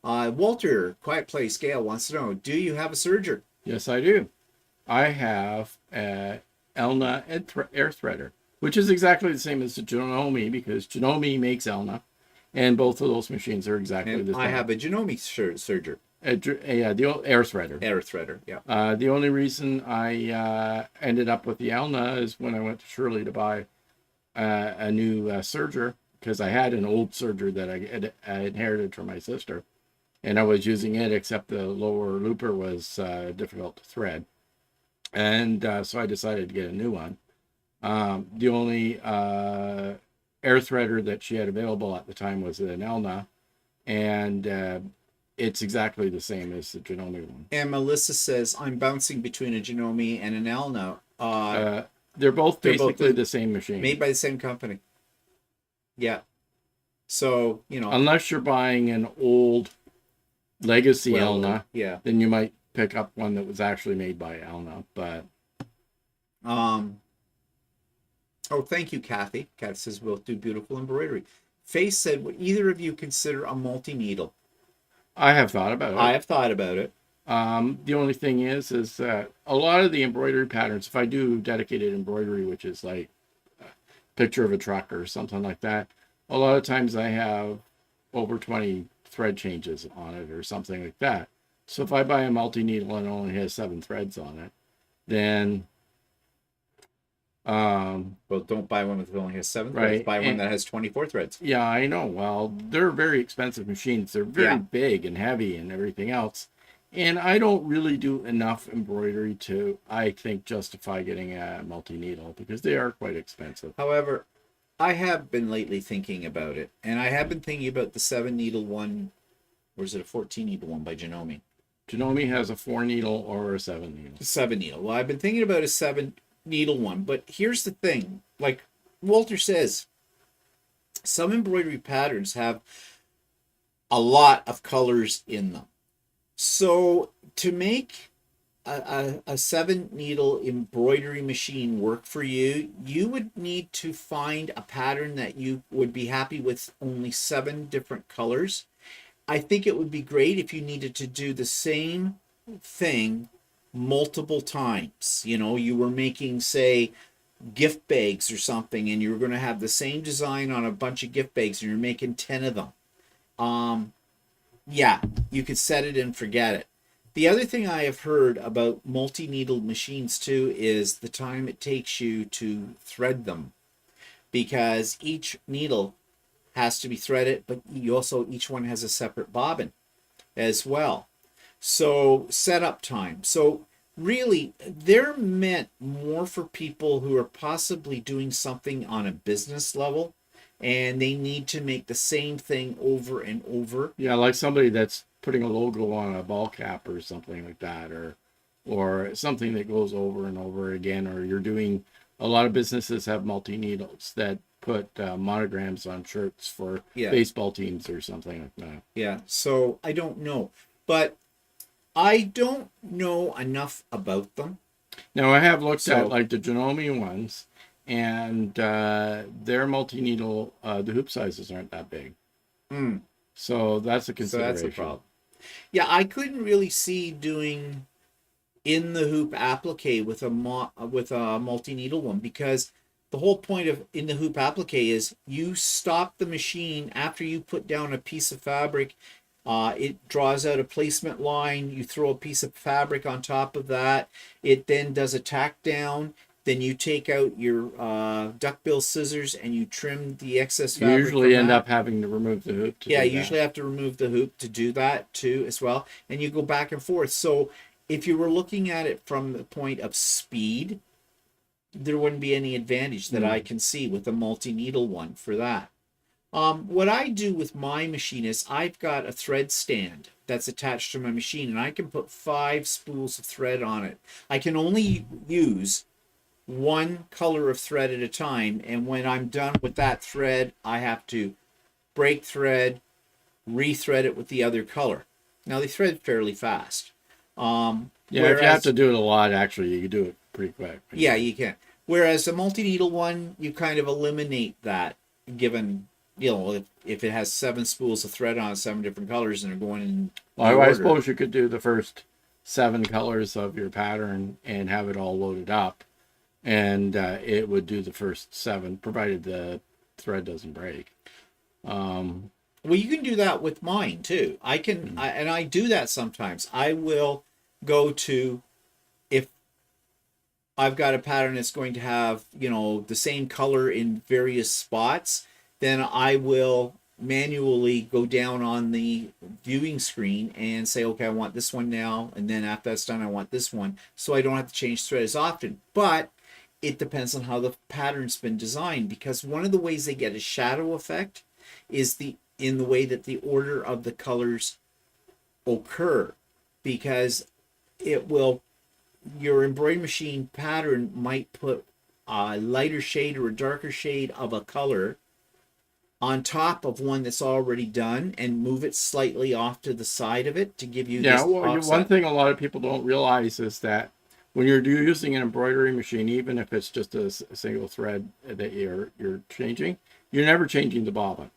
A: Walter, Quiet Place, Gail wants to know, do you have a serger?
B: Yes, I do. I have a Elna air threader, which is exactly the same as the Janome, because Janome makes Elna, and both of those machines are exactly the same.
A: I have a Janome serger.
B: Yeah, the old air threader.
A: Air threader, yeah.
B: The only reason I ended up with the Elna is when I went to Shirley to buy a new serger, because I had an old serger that I inherited from my sister, and I was using it, except the lower looper was difficult to thread. And so I decided to get a new one. The only air threader that she had available at the time was an Elna, and it's exactly the same as the Janome one.
A: And Melissa says, I'm bouncing between a Janome and an Elna.
B: They're both basically the same machine.
A: Made by the same company. Yeah. So,
B: unless you're buying an old legacy Elna, then you might pick up one that was actually made by Elna. But
A: thank you, Kathy. Kathy says we'll do beautiful embroidery. Faith said, would either of you consider a multi-needle?
B: I have thought about it.
A: I have thought about it.
B: The only thing is that a lot of the embroidery patterns, if I do dedicated embroidery, which is like a picture of a truck or something like that, a lot of times I have over 20 thread changes on it or something like that. So if I buy a multi-needle and it only has 7 threads on it, then
A: well, don't buy one that only has 7 threads. Buy one that has 24 threads.
B: Yeah, I know. Well, they're very expensive machines. They're very big and heavy and everything else. And I don't really do enough embroidery to, I think, justify getting a multi-needle because they are quite expensive.
A: However, I have been lately thinking about it, and I have been thinking about the 7-needle one, or is it a 14-needle one by Janome?
B: Janome has a 4-needle or a 7-needle.
A: 7-needle. Well, I've been thinking about a 7-needle one, but here's the thing. Like Walter says, some embroidery patterns have a lot of colors in them. So to make a 7-needle embroidery machine work for you, you would need to find a pattern that you would be happy with only 7 different colors. I think it would be great if you needed to do the same thing multiple times. You know, you were making, say, gift bags or something, and you were going to have the same design on a bunch of gift bags, and you're making 10 of them. Yeah, you could set it and forget it. The other thing I have heard about multi-needle machines too is the time it takes you to thread them, because each needle has to be threaded, but each one has a separate bobbin as well. So setup time. So really, they're meant more for people who are possibly doing something on a business level, and they need to make the same thing over and over.
B: Yeah, like somebody that's putting a logo on a ball cap or something like that, or something that goes over and over again. Or you're doing, a lot of businesses have multi-needles that put monograms on shirts for baseball teams or something like that.
A: Yeah, so I don't know, but I don't know enough about them.
B: Now I have looked at like the Janome ones, and their multi-needle, the hoop sizes aren't that big. So that's a consideration.
A: So that's a problem. Yeah, I couldn't really see doing in the hoop applique with a multi-needle one, because the whole point of in the hoop applique is you stop the machine after you put down a piece of fabric. It draws out a placement line. You throw a piece of fabric on top of that. It then does a tack down. Then you take out your duckbill scissors and you trim the excess fabric.
B: You usually end up having to remove the hoop.
A: Yeah, you usually have to remove the hoop to do that too as well. And you go back and forth. So if you were looking at it from the point of speed, there wouldn't be any advantage that I can see with a multi-needle one for that. What I do with my machine is I've got a thread stand that's attached to my machine, and I can put 5 spools of thread on it. I can only use one color of thread at a time, and when I'm done with that thread, I have to break thread, rethread it with the other color. Now they thread fairly fast.
B: Yeah, if you have to do it a lot, actually, you can do it pretty quick.
A: Yeah, you can. Whereas a multi-needle one, you kind of eliminate that, given, you know, if it has 7 spools of thread on 7 different colors and they're going in
B: well, I suppose you could do the first 7 colors of your pattern and have it all loaded up, and it would do the first 7, provided the thread doesn't break.
A: Well, you can do that with mine too. I can, and I do that sometimes. I will go to, if I've got a pattern that's going to have, you know, the same color in various spots, then I will manually go down on the viewing screen and say, okay, I want this one now, and then after that's done, I want this one, so I don't have to change thread as often. But it depends on how the pattern's been designed, because one of the ways they get a shadow effect is in the way that the order of the colors occur, because it will, your embroidery machine pattern might put a lighter shade or a darker shade of a color on top of one that's already done and move it slightly off to the side of it to give you this offset.
B: One thing a lot of people don't realize is that when you're using an embroidery machine, even if it's just a single thread that you're changing, you're never changing the bobbin.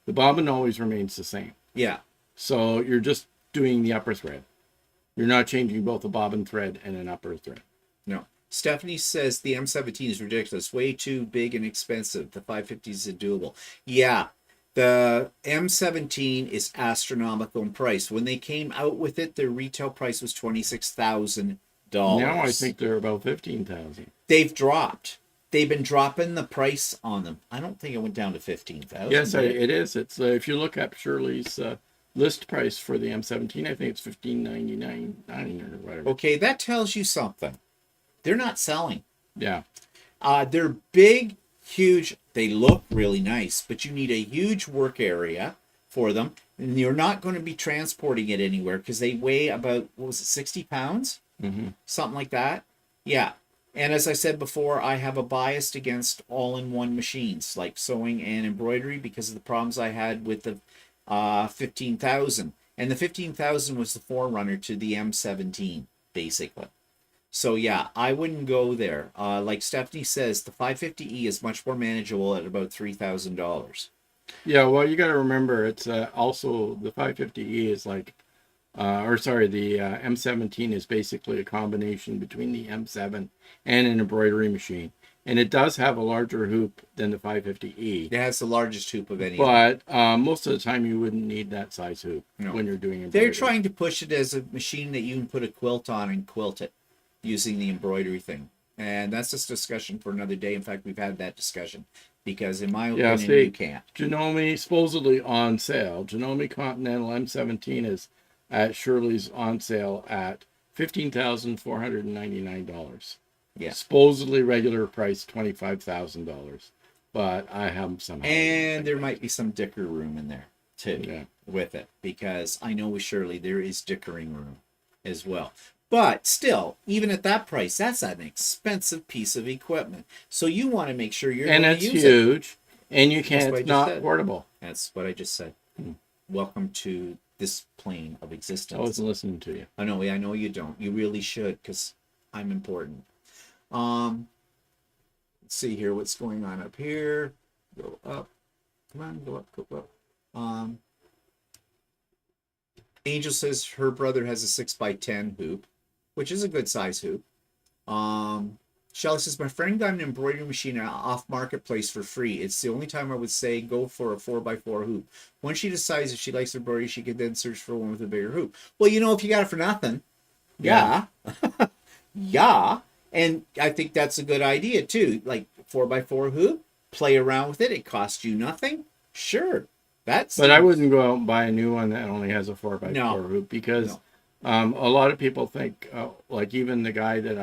B: The bobbin always remains the same.
A: Yeah.
B: So you're just doing the upper thread. You're not changing both a bobbin thread and an upper thread.
A: No. Stephanie says the M17 is ridiculous, way too big and expensive. The 550 is doable. Yeah, the M17 is astronomical in price. When they came out with it, their retail price was $26,000.
B: Now I think they're about $15,000.
A: They've dropped. They've been dropping the price on them. I don't think it went down to $15,000.
B: Yes, it is. It's if you look up Shirley's list price for the M17, I think it's $15.99 or whatever.
A: Okay, that tells you something. They're not selling.
B: Yeah.
A: They're big, huge. They look really nice, but you need a huge work area for them. And you're not going to be transporting it anywhere because they weigh about, what was it, 60 pounds?
B: Mm-hmm.
A: Something like that. Yeah. And as I said before, I have a bias against all-in-one machines like sewing and embroidery because of the problems I had with the 15,000. And the 15,000 was the forerunner to the M17, basically. So yeah, I wouldn't go there. Like Stephanie says, the 550E is much more manageable at about $3,000.
B: Yeah, well, you got to remember, it's also the 550E is like, the M17 is basically a combination between the M7 and an embroidery machine. And it does have a larger hoop than the 550E.
A: It has the largest hoop of any.
B: But most of the time, you wouldn't need that size hoop when you're doing embroidery.
A: They're trying to push it as a machine that you can put a quilt on and quilt it using the embroidery thing. And that's just a discussion for another day. In fact, we've had that discussion. Because in my opinion, you can't.
B: Janome supposedly on sale. Janome Continental M17 is at Shirley's on sale at $15,499.
A: Yeah.
B: Supposedly regular price $25,000. But I have somehow.
A: And there might be some dicker room in there too with it. Because I know with Shirley there is dickering room as well. But still, even at that price, that's an expensive piece of equipment. So you want to make sure you're going to use it.
B: And it's huge, and you can't. It's not portable.
A: That's what I just said. Welcome to this plane of existence.
B: I wasn't listening to you.
A: I know you don't. You really should, because I'm important. Let's see here what's going on up here. Go up. Come on, go up, go up. Angel says her brother has a 6x10 hoop, which is a good size hoop. Shelly says, my friend got an embroidery machine off marketplace for free. It's the only time I would say go for a 4x4 hoop. Once she decides if she likes embroidery, she can then search for one with a bigger hoop. Well, if you got it for nothing, yeah. And I think that's a good idea too. Like 4x4 hoop, play around with it. It costs you nothing. Sure.
B: But I wouldn't go out and buy a new one that only has a 4x4 hoop because a lot of people think, like even the guy that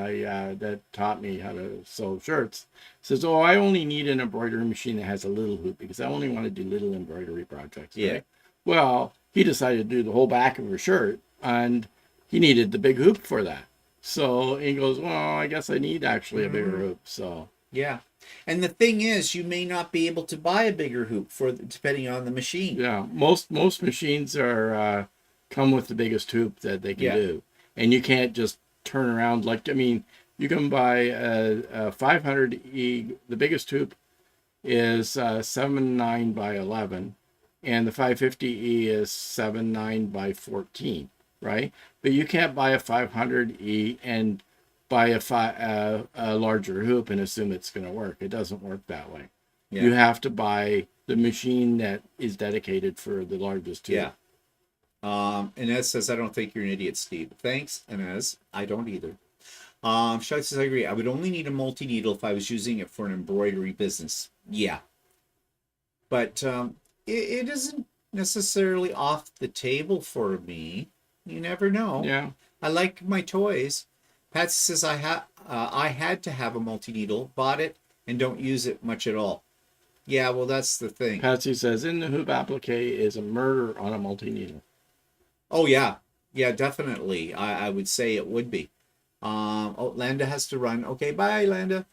B: that taught me how to sew shirts says, "Oh, I only need an embroidery machine that has a little hoop because I only want to do little embroidery projects." Right? Yeah. Well, he decided to do the whole back of a shirt, and he needed the big hoop for that. So he goes, "Well, I guess I need actually a bigger hoop." So
A: yeah. And the thing is, you may not be able to buy a bigger hoop depending on the machine.
B: Yeah, most machines are come with the biggest hoop that they can do, and you can't just turn around you can buy a 500E. The biggest hoop is 7.9 by 11, and the 550E is 7.9 by 14, right? But you can't buy a 500E and buy a larger hoop and assume it's going to work. It doesn't work that way. Yeah. You have to buy the machine that is dedicated for the largest hoop.
A: Yeah. Inez says, I don't think you're an idiot, Steve. Thanks, Inez. I don't either. Shug says, I agree. I would only need a multi-needle if I was using it for an embroidery business. Yeah. But it isn't necessarily off the table for me. You never know.
B: Yeah.
A: I like my toys. Patsy says, I had to have a multi-needle, bought it, and don't use it much at all. Yeah, well, that's the thing.
B: Patsy says, in the hoop applique is a murder on a multi-needle.
A: Oh, yeah. Yeah, definitely. I would say it would be. Landa has to run. Okay, bye, Landa.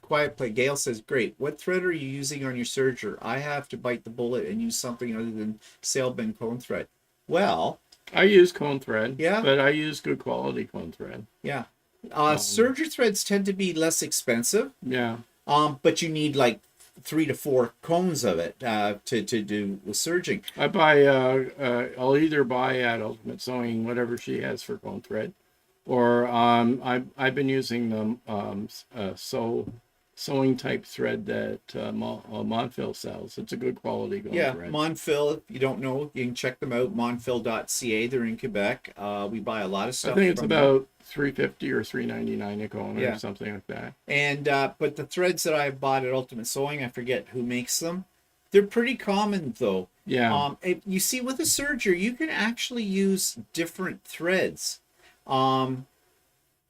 A: Quiet Play. Gail says, great. What thread are you using on your serger? I have to bite the bullet and use something other than sailbin cone thread. Well...
B: I use cone thread.
A: Yeah.
B: But I use good quality cone thread.
A: Yeah. Serger threads tend to be less expensive.
B: Yeah.
A: But you need like 3 to 4 cones of it to do the serging.
B: I buy I'll either buy at Ultimate Sewing whatever she has for cone thread, or I've been using the sewing type thread that Monfil sells. It's a good quality cone thread.
A: Monfil, if you don't know, you can check them out, monfil.ca. They're in Quebec. We buy a lot of stuff.
B: I think it's about $3.50 or $3.99 a cone or something like that.
A: And but the threads that I bought at Ultimate Sewing, I forget who makes them. They're pretty common though.
B: Yeah.
A: You see, with a serger, you can actually use different threads.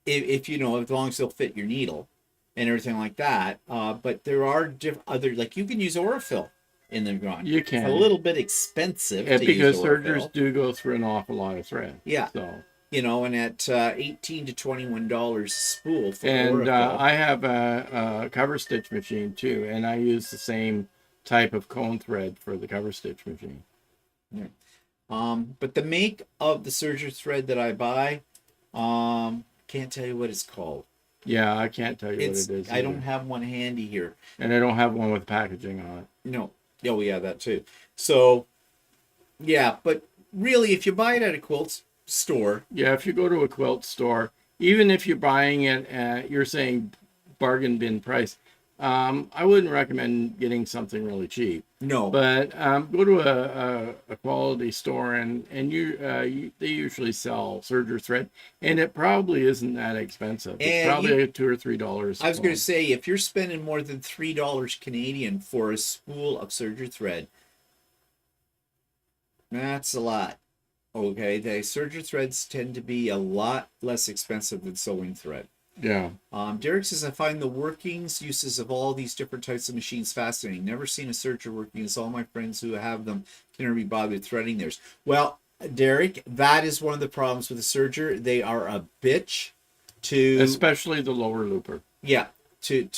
A: If you know, as long as they'll fit your needle and everything like that. But there are other, like you can use Orifil in the grind.
B: You can.
A: It's a little bit expensive to
B: because
A: use
B: sergers do go through an awful lot of thread.
A: Yeah.
B: So.
A: You know, and at $18 to $21 a spool for
B: and
A: Orifil.
B: I have a cover stitch machine too, and I use the same type of cone thread for the cover stitch machine.
A: Yeah. But the make of the serger thread that I buy, can't tell you what it's called.
B: Yeah, I can't tell you what it is.
A: I don't have one handy here.
B: And I don't have one with packaging on it.
A: No. Oh, yeah, that too. So, yeah, but really, if you buy it at a quilt store.
B: Yeah, if you go to a quilt store, even if you're buying it at, you're saying bargain bin price, I wouldn't recommend getting something really cheap.
A: No.
B: But go to a quality store and they usually sell serger thread, and it probably isn't that expensive. It's probably $2 or $3.
A: I was going to say, if you're spending more than $3 Canadian for a spool of serger thread, that's a lot. Okay, the serger threads tend to be a lot less expensive than sewing thread.
B: Yeah.
A: Derek says, I find the workings, uses of all these different types of machines fascinating. Never seen a serger working, as all my friends who have them can never be bothered threading theirs. Well, Derek, that is one of the problems with the serger. They are a bitch to...
B: Especially the lower looper.
A: Yeah, to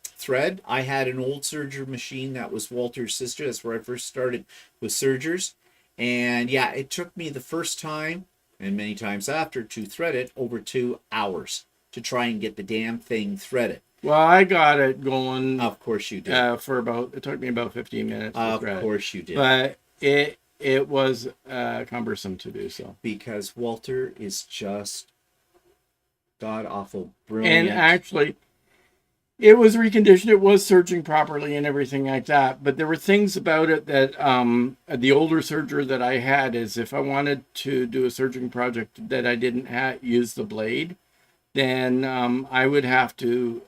A: thread. I had an old serger machine that was Walter's sister. That's where I first started with sergers. And yeah, it took me the first time and many times after to thread it over 2 hours to try and get the damn thing threaded.
B: Well, I got it going.
A: Of course you did.
B: It took me about 15 minutes to thread.
A: Of course you did.
B: But it was cumbersome to do so.
A: Because Walter is just god awful brilliant.
B: And actually, it was reconditioned. It was serging properly and everything like that. But there were things about it that the older serger that I had is if I wanted to do a serging project that I didn't use the blade, then I would have to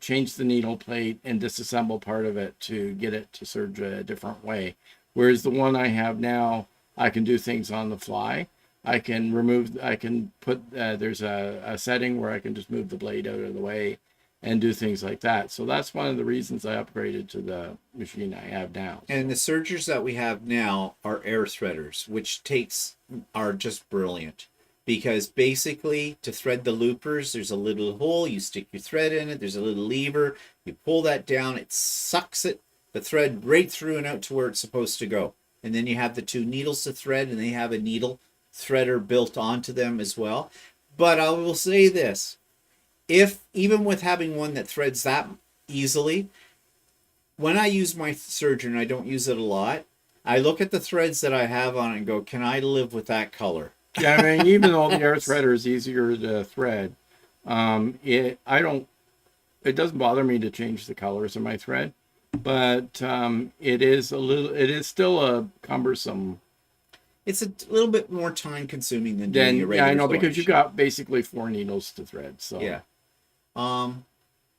B: change the needle plate and disassemble part of it to get it to serge a different way. Whereas the one I have now, I can do things on the fly. I can put, there's a setting where I can just move the blade out of the way and do things like that. So that's one of the reasons I upgraded to the machine I have now.
A: And the sergers that we have now are air threaders, which are just brilliant. Because basically, to thread the loopers, there's a little hole, you stick your thread in it, there's a little lever, you pull that down, it sucks the thread right through and out to where it's supposed to go. And then you have the 2 needles to thread, and they have a needle threader built onto them as well. But I will say this, even with having one that threads that easily, when I use my serger, and I don't use it a lot, I look at the threads that I have on it and go, can I live with that color?
B: Yeah, I mean, even though the air threader is easier to thread, it doesn't bother me to change the colors of my thread, but it is still a cumbersome.
A: It's a little bit more time consuming than doing a regular.
B: Yeah, I know, because you've got basically 4 needles to thread. So
A: yeah.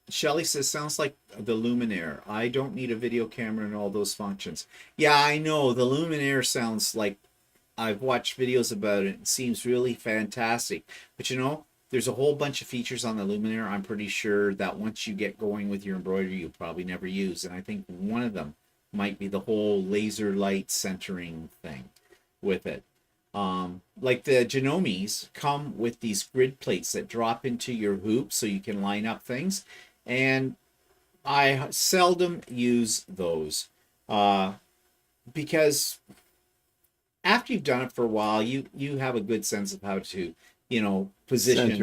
A: Shelly says, sounds like the Luminaire. I don't need a video camera and all those functions. Yeah, I know. The Luminaire sounds like, I've watched videos about it. It seems really fantastic. But you know, there's a whole bunch of features on the Luminaire I'm pretty sure that once you get going with your embroidery, you'll probably never use. And I think one of them might be the whole laser light centering thing with it. Like the Janomes come with these grid plates that drop into your hoop so you can line up things. And I seldom use those because after you've done it for a while, you have a good sense of how to, position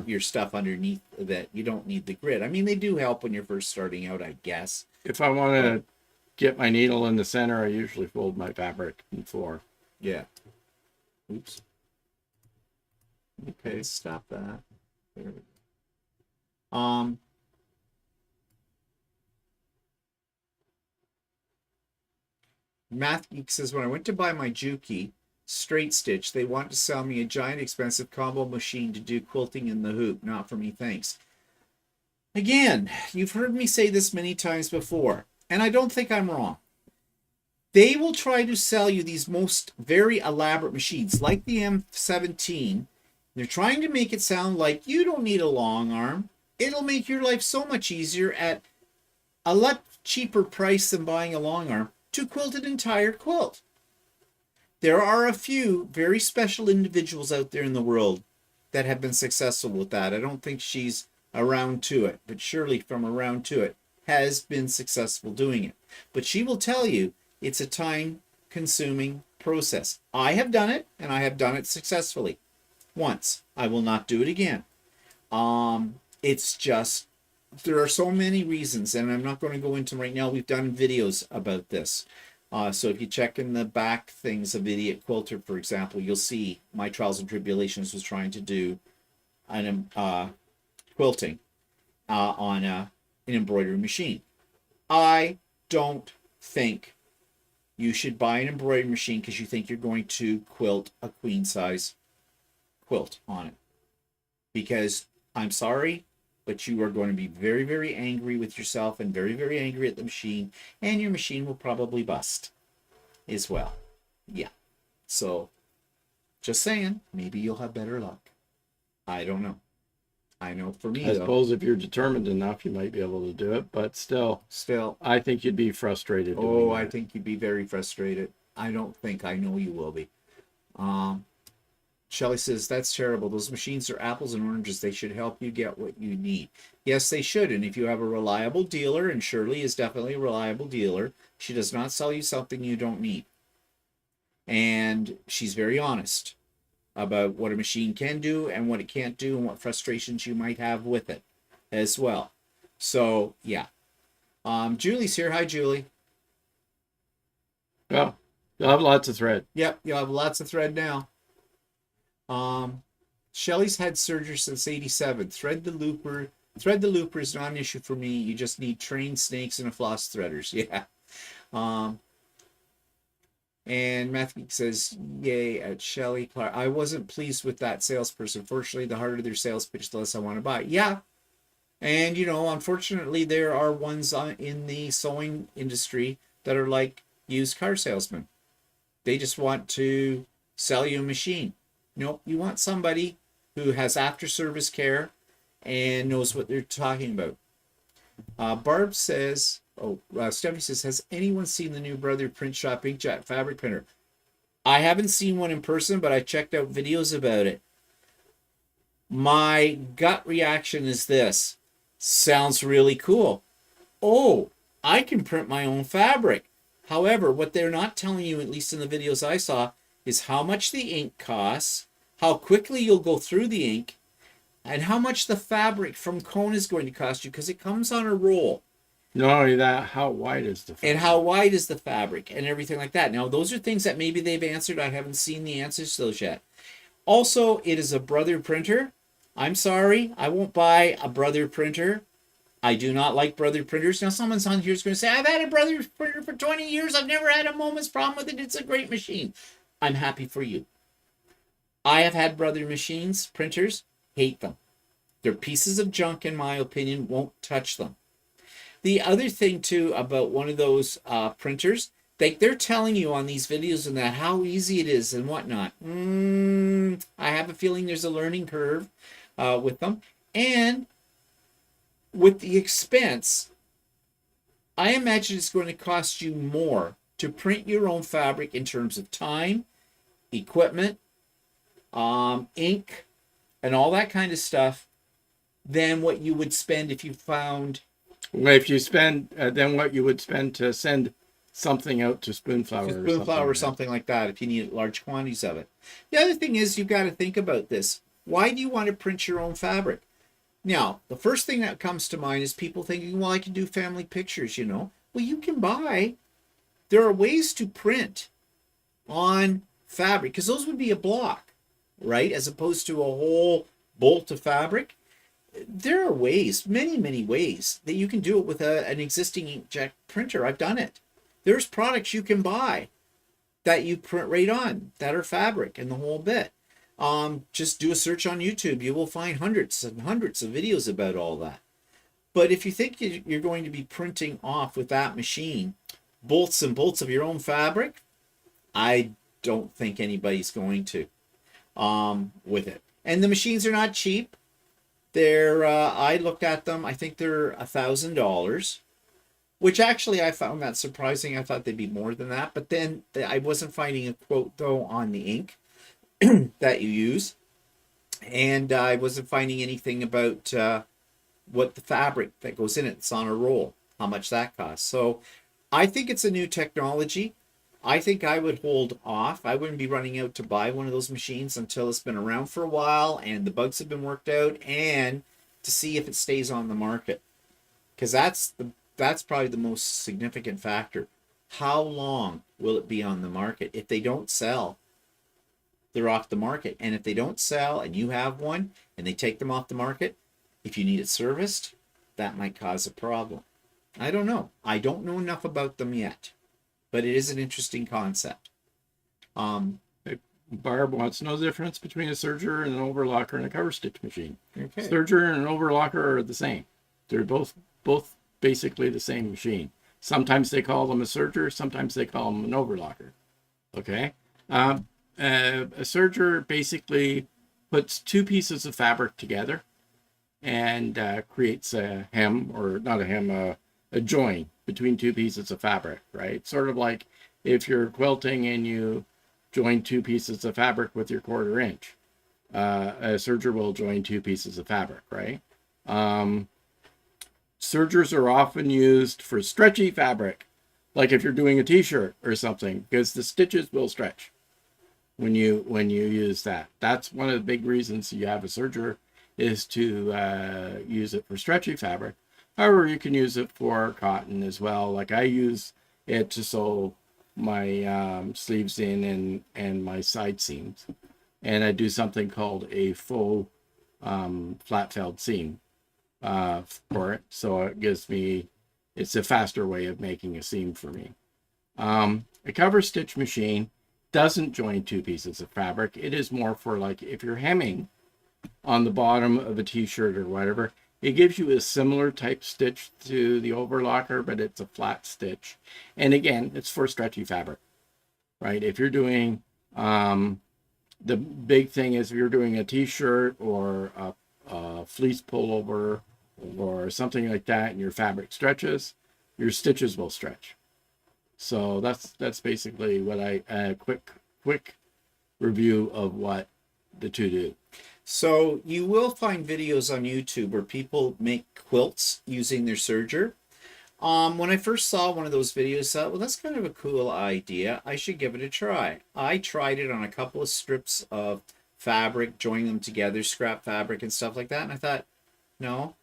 A: your stuff underneath that. You don't need the grid. I mean, they do help when you're first starting out, I guess.
B: If I want to get my needle in the center, I usually fold my fabric in 4.
A: Yeah. Oops. Okay, stop that. There we go. Matthew says, when I went to buy my Juki straight stitch, they wanted to sell me a giant expensive combo machine to do quilting in the hoop. Not for me, thanks. Again, you've heard me say this many times before, and I don't think I'm wrong. They will try to sell you these most very elaborate machines, like the M17. They're trying to make it sound like you don't need a long arm. It'll make your life so much easier at a lot cheaper price than buying a long arm to quilt an entire quilt. There are a few very special individuals out there in the world that have been successful with that. I don't think she's around to it, but Shirley from Around to It has been successful doing it. But she will tell you it's a time-consuming process. I have done it, and I have done it successfully once. I will not do it again. It's just, there are so many reasons, and I'm not going to go into them right now. We've done videos about this. So if you check in the back things of Idiot Quilter, for example, you'll see my trials and tribulations was trying to do an quilting on an embroidery machine. I don't think you should buy an embroidery machine because you think you're going to quilt a queen size quilt on it. Because I'm sorry, but you are going to be very, very angry with yourself and very, very angry at the machine, and your machine will probably bust as well. Yeah. So, just saying, maybe you'll have better luck. I don't know. I know for me,
B: I suppose if you're determined enough, you might be able to do it, but still, I think you'd be frustrated.
A: Oh, I think you'd be very frustrated. I don't think. I know you will be. Shelley says, that's terrible. Those machines are apples and oranges. They should help you get what you need. Yes, they should. And if you have a reliable dealer, and Shirley is definitely a reliable dealer, she does not sell you something you don't need. And she's very honest about what a machine can do and what it can't do and what frustrations you might have with it as well. So, yeah. Julie's here. Hi, Julie.
B: Well, you'll have lots of thread.
A: Yep, you'll have lots of thread now. Shelley's had surgery since 87. Thread the looper is not an issue for me. You just need trained snakes and a floss threaders. Yeah. And Matthew says, yay at Shelley Clark. I wasn't pleased with that salesperson. Fortunately, the harder their sales pitch, the less I want to buy. Yeah. And, unfortunately, there are ones in the sewing industry that are like used car salesmen. They just want to sell you a machine. Nope, you want somebody who has after-service care and knows what they're talking about. Barb says, Stephanie says, has anyone seen the new Brother Print Shop inkjet fabric printer? I haven't seen one in person, but I checked out videos about it. My gut reaction is this. Sounds really cool. Oh, I can print my own fabric. However, what they're not telling you, at least in the videos I saw, is how much the ink costs, how quickly you'll go through the ink, and how much the fabric from cone is going to cost you, because it comes on a roll.
B: Not only that, how wide is the fabric?
A: And how wide is the fabric and everything like that. Now, those are things that maybe they've answered. I haven't seen the answers to those yet. Also, it is a Brother printer. I'm sorry, I won't buy a Brother printer. I do not like Brother printers. Now, someone's on here is going to say, I've had a Brother printer for 20 years. I've never had a moment's problem with it. It's a great machine. I'm happy for you. I have had Brother machines, printers, hate them. They're pieces of junk, in my opinion, won't touch them. The other thing, too, about one of those printers, they're telling you on these videos and that how easy it is and whatnot. I have a feeling there's a learning curve with them. And with the expense, I imagine it's going to cost you more to print your own fabric in terms of time, equipment, ink, and all that kind of stuff than what you would spend if you found...
B: If you spend, then what you would spend to send something out to Spoonflower
A: or something like that, if you need large quantities of it. The other thing is you've got to think about this. Why do you want to print your own fabric? Now, the first thing that comes to mind is people thinking, well, I can do family pictures, Well, you can buy. There are ways to print on fabric, because those would be a block, right? As opposed to a whole bolt of fabric. There are ways, many, many ways, that you can do it with an existing inkjet printer. I've done it. There's products you can buy that you print right on that are fabric and the whole bit. Just do a search on YouTube. You will find hundreds and hundreds of videos about all that. But if you think you're going to be printing off with that machine, bolts and bolts of your own fabric, I don't think anybody's going to with it. And the machines are not cheap. They're I looked at them. I think they're $1,000, which actually I found that surprising. I thought they'd be more than that. But then I wasn't finding a quote though on the ink that you use, and I wasn't finding anything about what the fabric that goes in it. It's on a roll, how much that costs. So I think it's a new technology. I think I would hold off. I wouldn't be running out to buy one of those machines until it's been around for a while and the bugs have been worked out, and to see if it stays on the market, because that's probably the most significant factor. How long will it be on the market? If they don't sell, they're off the market. And if they don't sell and you have one and they take them off the market, if you need it serviced, that might cause a problem. I don't know. I don't know enough about them yet, but it is an interesting concept.
B: Barb wants to know the difference between a serger and an overlocker and a cover stitch machine.
A: Okay.
B: Serger and an overlocker are the same. They're both basically the same machine. Sometimes they call them a serger, sometimes they call them an overlocker. Okay. A serger basically puts two pieces of fabric together and creates a hem, or not a hem, a join between two pieces of fabric, right? Sort of like if you're quilting and you join two pieces of fabric with your 1/4 inch. A serger will join two pieces of fabric, right? Sergers are often used for stretchy fabric, like if you're doing a t-shirt or something, because the stitches will stretch when you use that. That's one of the big reasons you have a serger, is to use it for stretchy fabric. However, you can use it for cotton as well. Like I use it to sew my sleeves in and my side seams. And I do something called a faux flat felled seam for it. So it gives me, it's a faster way of making a seam for me. A cover stitch machine doesn't join two pieces of fabric. It is more for like if you're hemming on the bottom of a t-shirt or whatever. It gives you a similar type stitch to the overlocker, but it's a flat stitch. And again, it's for stretchy fabric, right? If you're doing, the big thing is if you're doing a t-shirt or a fleece pullover or something like that, and your fabric stretches, your stitches will stretch. So that's basically what quick review of what the two do.
A: So you will find videos on YouTube where people make quilts using their serger. When I first saw one of those videos, I thought, well, that's kind of a cool idea. I should give it a try. I tried it on a couple of strips of fabric, joining them together, scrap fabric and stuff like that. And I thought, no.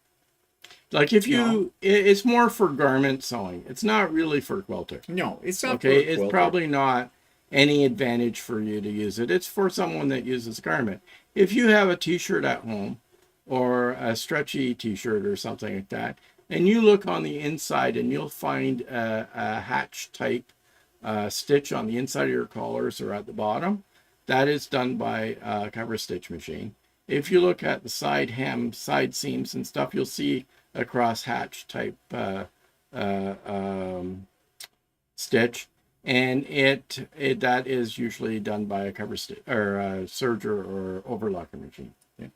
B: Like if you, it's more for garment sewing. It's not really for quilting.
A: No, it's not.
B: Okay, it's probably not any advantage for you to use it. It's for someone that uses garment. If you have a t-shirt at home or a stretchy t-shirt or something like that, and you look on the inside and you'll find a hatch type stitch on the inside of your collars or at the bottom, that is done by a cover stitch machine. If you look at the side hem, side seams and stuff, you'll see a cross hatch type stitch. And that is usually done by a cover stitch or a serger or overlocker machine. Yeah.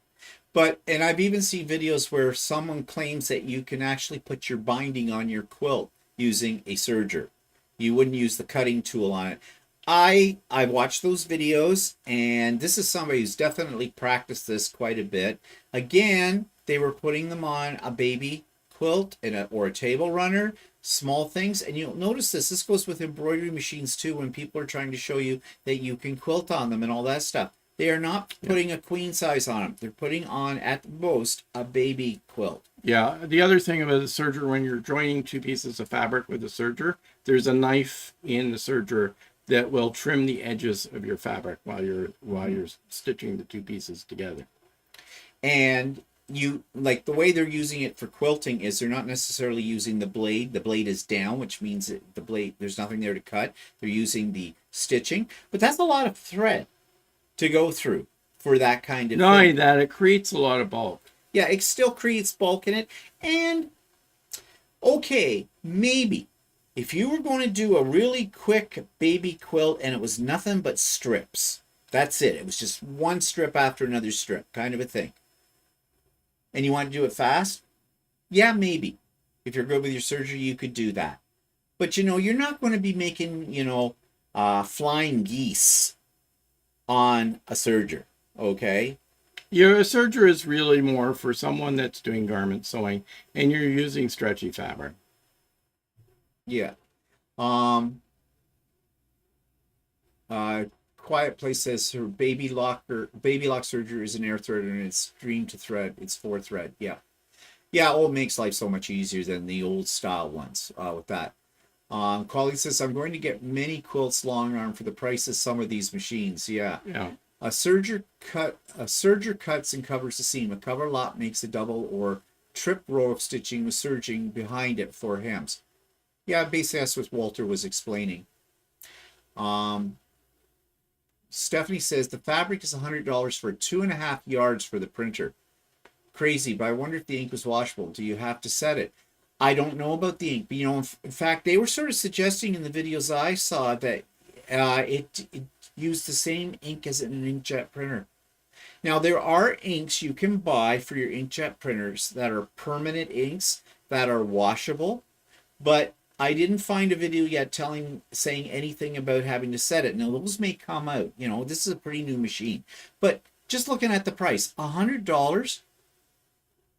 A: But, and I've even seen videos where someone claims that you can actually put your binding on your quilt using a serger. You wouldn't use the cutting tool on it. I watched those videos, and this is somebody who's definitely practiced this quite a bit. Again, they were putting them on a baby quilt or a table runner, small things. And you'll notice this goes with embroidery machines too, when people are trying to show you that you can quilt on them and all that stuff. They are not putting a queen size on them. They're putting on, at most, a baby quilt.
B: Yeah, the other thing about a serger, when you're joining two pieces of fabric with a serger, there's a knife in the serger that will trim the edges of your fabric while you're stitching the two pieces together.
A: And you, like, the way they're using it for quilting is they're not necessarily using the blade. The blade is down, which means that the blade, there's nothing there to cut. They're using the stitching, but that's a lot of thread to go through for that kind of thing.
B: Not only that, it creates a lot of bulk.
A: Yeah, it still creates bulk in it. And okay, maybe if you were going to do a really quick baby quilt and it was nothing but strips, that's it. It was just one strip after another strip, kind of a thing. And you want to do it fast? Yeah, maybe. If you're good with your surgery, you could do that. But you're not going to be making, flying geese on a serger, okay?
B: Your serger is really more for someone that's doing garment sewing and you're using stretchy fabric.
A: Yeah. Quiet Place says her baby lock serger is an air thread and it's stream to thread. It's 4-thread. Yeah. Yeah, it makes life so much easier than the old style ones with that. Colleen says, I'm going to get many quilts long arm for the price of some of these machines. Yeah.
B: Yeah.
A: A serger cuts and covers the seam. A cover lot makes a double or trip row of stitching with serging behind it for hems. Yeah, basically that's what Walter was explaining. Stephanie says the fabric is $100 for 2.5 yards for the printer. Crazy, but I wonder if the ink was washable. Do you have to set it? I don't know about the ink, but in fact, they were sort of suggesting in the videos I saw that it used the same ink as an inkjet printer. Now, there are inks you can buy for your inkjet printers that are permanent inks that are washable, but I didn't find a video yet saying anything about having to set it. Now, those may come out. This is a pretty new machine. But just looking at the price, $100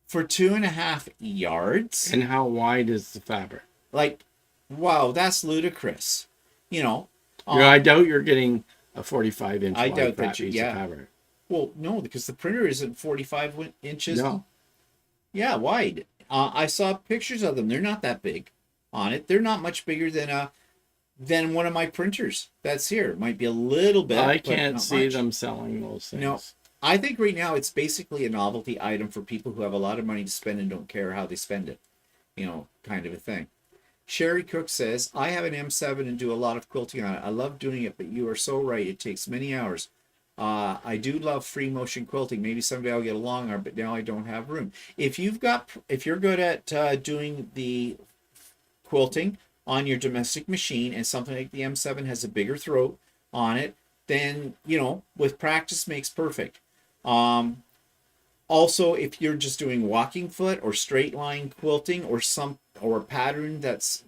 A: for 2.5 yards.
B: And how wide is the fabric?
A: Like, wow, that's ludicrous.
B: I doubt you're getting a 45-inch
A: I
B: wide
A: doubt that
B: piece of fabric.
A: Well, no, because the printer isn't 45 inches.
B: No.
A: Yeah, wide. I saw pictures of them. They're not that big on it. They're not much bigger than one of my printers that's here. It might be a little bit.
B: I can't see them selling those things.
A: No. I think right now it's basically a novelty item for people who have a lot of money to spend and don't care how they spend it. Kind of a thing. Sherry Cook says, I have an M7 and do a lot of quilting on it. I love doing it, but you are so right. It takes many hours. I do love free motion quilting. Maybe someday I'll get a long arm, but now I don't have room. If you're good at doing the quilting on your domestic machine and something like the M7 has a bigger throat on it, then, with practice makes perfect. Also, if you're just doing walking foot or straight line quilting or a pattern that's,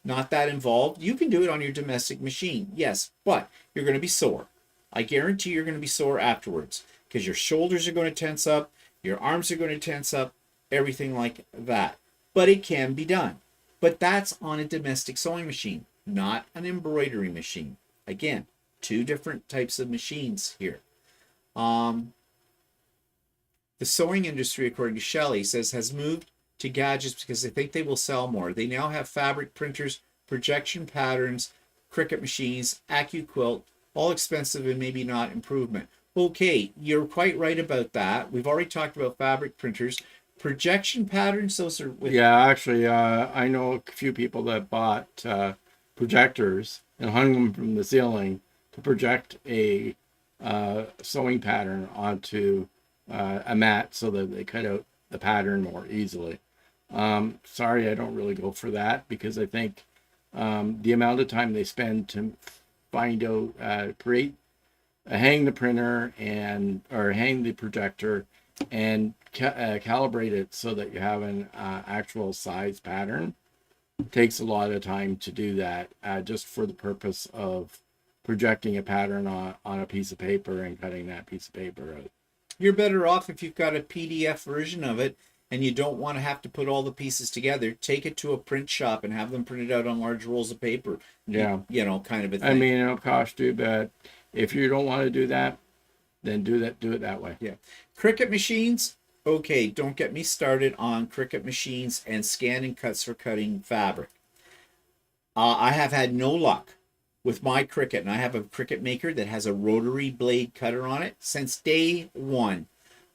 A: not that involved, you can do it on your domestic machine. Yes, but you're going to be sore. I guarantee you're going to be sore afterwards because your shoulders are going to tense up, your arms are going to tense up, everything like that. But it can be done. But that's on a domestic sewing machine, not an embroidery machine. Again, two different types of machines here. The sewing industry, according to Shelley, says has moved to gadgets because they think they will sell more. They now have fabric printers, projection patterns, Cricut machines, AccuQuilt, all expensive and maybe not improvement. Okay, you're quite right about that. We've already talked about fabric printers. Projection patterns, those are
B: Yeah, actually, I know a few people that bought projectors and hung them from the ceiling to project a sewing pattern onto a mat so that they cut out the pattern more easily. Sorry, I don't really go for that because I think the amount of time they spend to find out, hang the printer or hang the projector and calibrate it so that you have an actual size pattern. It takes a lot of time to do that just for the purpose of projecting a pattern on a piece of paper and cutting that piece of paper out.
A: You're better off if you've got a PDF version of it and you don't want to have to put all the pieces together. Take it to a print shop and have them printed out on large rolls of paper.
B: Yeah.
A: Kind of a thing.
B: I mean, it'll cost you, but if you don't want to do that, then do it that way.
A: Yeah. Cricut machines. Okay, don't get me started on Cricut machines and scan and cuts for cutting fabric. I have had no luck with my Cricut, and I have a Cricut Maker that has a rotary blade cutter on it. Since day one,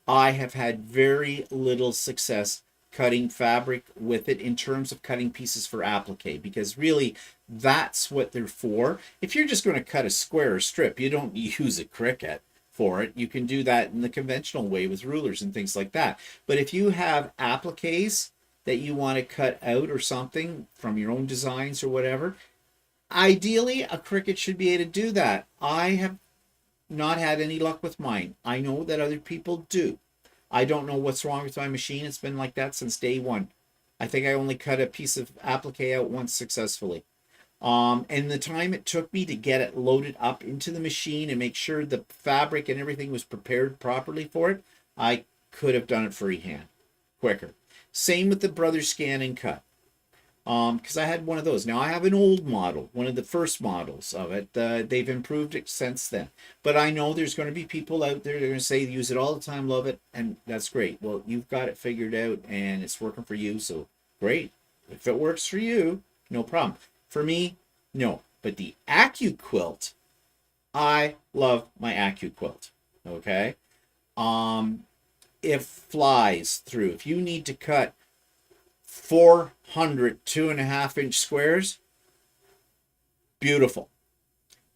A: I have had very little success cutting fabric with it in terms of cutting pieces for applique, because really that's what they're for. If you're just going to cut a square or strip, you don't use a Cricut for it. You can do that in the conventional way with rulers and things like that. But if you have appliques, that you want to cut out or something from your own designs or whatever, ideally a Cricut should be able to do that. I have not had any luck with mine. I know that other people do. I don't know what's wrong with my machine. It's been like that since day one. I think I only cut a piece of applique out once successfully. And the time it took me to get it loaded up into the machine and make sure the fabric and everything was prepared properly for it, I could have done it freehand quicker. Same with the Brothers Scan and Cut. Because I had one of those. Now I have an old model, one of the first models of it. They've improved it since then. But I know there's going to be people out there that are going to say use it all the time, love it, and that's great. Well, you've got it figured out and it's working for you, so great. If it works for you, no problem. For me, no. But the AccuQuilt, I love my AccuQuilt. Okay? It flies through. If you need to cut 400 2.5-inch squares, beautiful.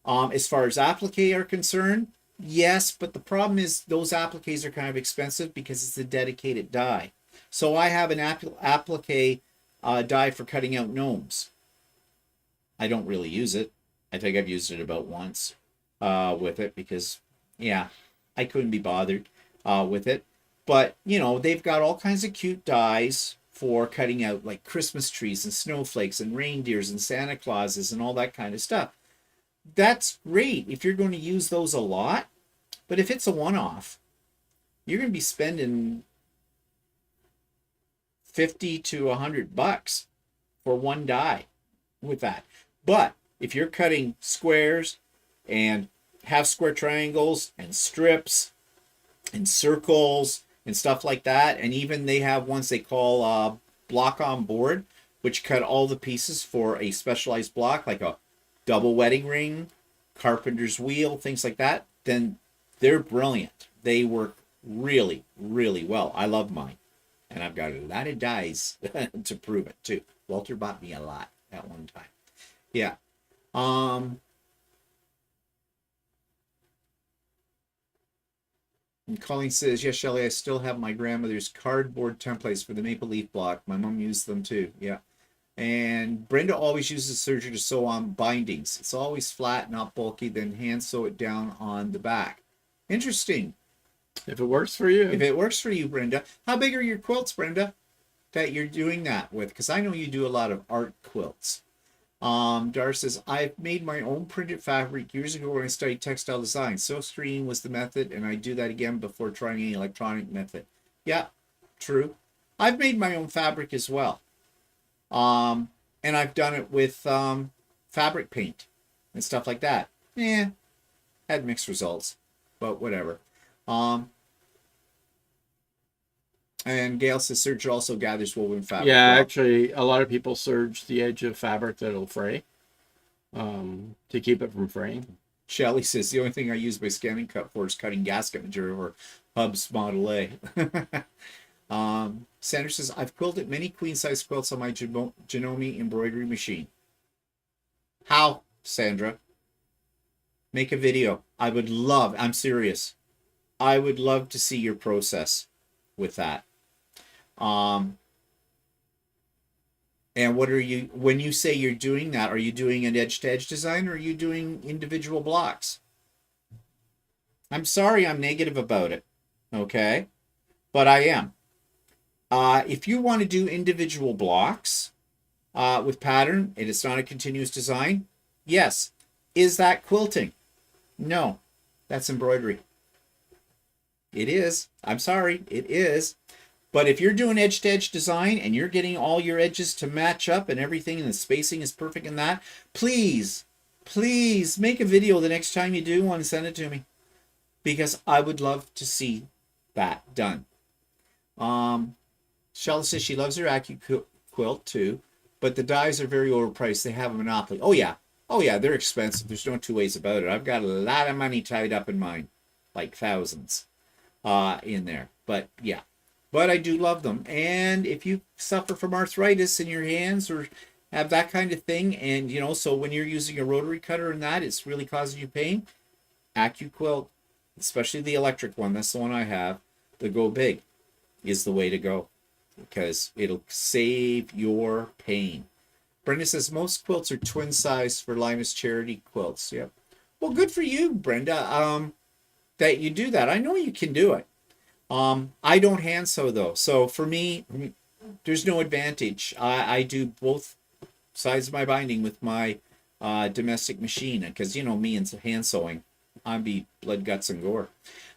A: As far as applique are concerned, yes, but the problem is those appliques are kind of expensive because it's a dedicated die. So I have an applique die for cutting out gnomes. I don't really use it. I think I've used it about once with it because, yeah, I couldn't be bothered with it. But, you know, they've got all kinds of cute dies for cutting out like Christmas trees and snowflakes and reindeers and Santa Clauses and all that kind of stuff. That's great if you're going to use those a lot. But if it's a one-off, you're going to be spending $50 to $100 for one die with that. But if you're cutting squares and half square triangles and strips and circles and stuff like that, and even they have ones they call block on board, which cut all the pieces for a specialized block, like a double wedding ring, carpenter's wheel, things like that, then they're brilliant. They work really, really well. I love mine. And I've got a lot of dies to prove it, too. Walter bought me a lot at one time. Yeah. And Colleen says, yes, Shelley, I still have my grandmother's cardboard templates for the maple leaf block. My mom used them too. Yeah. And Brenda always uses serger to sew on bindings. It's always flat, not bulky, then hand sew it down on the back. Interesting.
B: If it works for you.
A: If it works for you, Brenda. How big are your quilts, Brenda, that you're doing that with? Because I know you do a lot of art quilts. Dar says, I've made my own printed fabric years ago when I studied textile design. Silk screening was the method, and I do that again before trying any electronic method. Yeah, true. I've made my own fabric as well. And I've done it with fabric paint and stuff like that. Had mixed results, but whatever. And Gail says serger also gathers woven fabric.
B: Yeah, actually, a lot of people serge the edge of fabric that'll fray to keep it from fraying.
A: Shelley says the only thing I use my scanning cut for is cutting gasket material or Hub's Model A. Sandra says, I've quilted many queen-size quilts on my Janome embroidery machine. How, Sandra? Make a video. I would love, I'm serious, I would love to see your process with that. And what are you, when you say you're doing that, are you doing an edge-to-edge design or are you doing individual blocks? I'm sorry I'm negative about it, okay? But I am. If you want to do individual blocks with pattern and it's not a continuous design, yes. Is that quilting? No, that's embroidery. It is. I'm sorry, it is. But if you're doing edge-to-edge design and you're getting all your edges to match up and everything and the spacing is perfect in that, please, please make a video the next time you do one and send it to me. Because I would love to see that done. Sheldon says she loves her AccuQuilt too, but the dies are very overpriced. They have a monopoly. Oh yeah, they're expensive. There's no two ways about it. I've got a lot of money tied up in mine, like thousands in there. But yeah, but I do love them. And if you suffer from arthritis in your hands or have that kind of thing, and you know, so when you're using a rotary cutter and that, it's really causing you pain, AccuQuilt, especially the electric one, that's the one I have, the Go Big, is the way to go. because it'll save your pain. Brenda says most quilts are twin size for Lima's charity quilts. Yep. Well, good for you, Brenda. That you do that. I know you can do it. I don't hand sew though, so for me, there's no advantage. I do both sides of my binding with my domestic machine, because you know me and hand sewing, I'd be blood, guts, and gore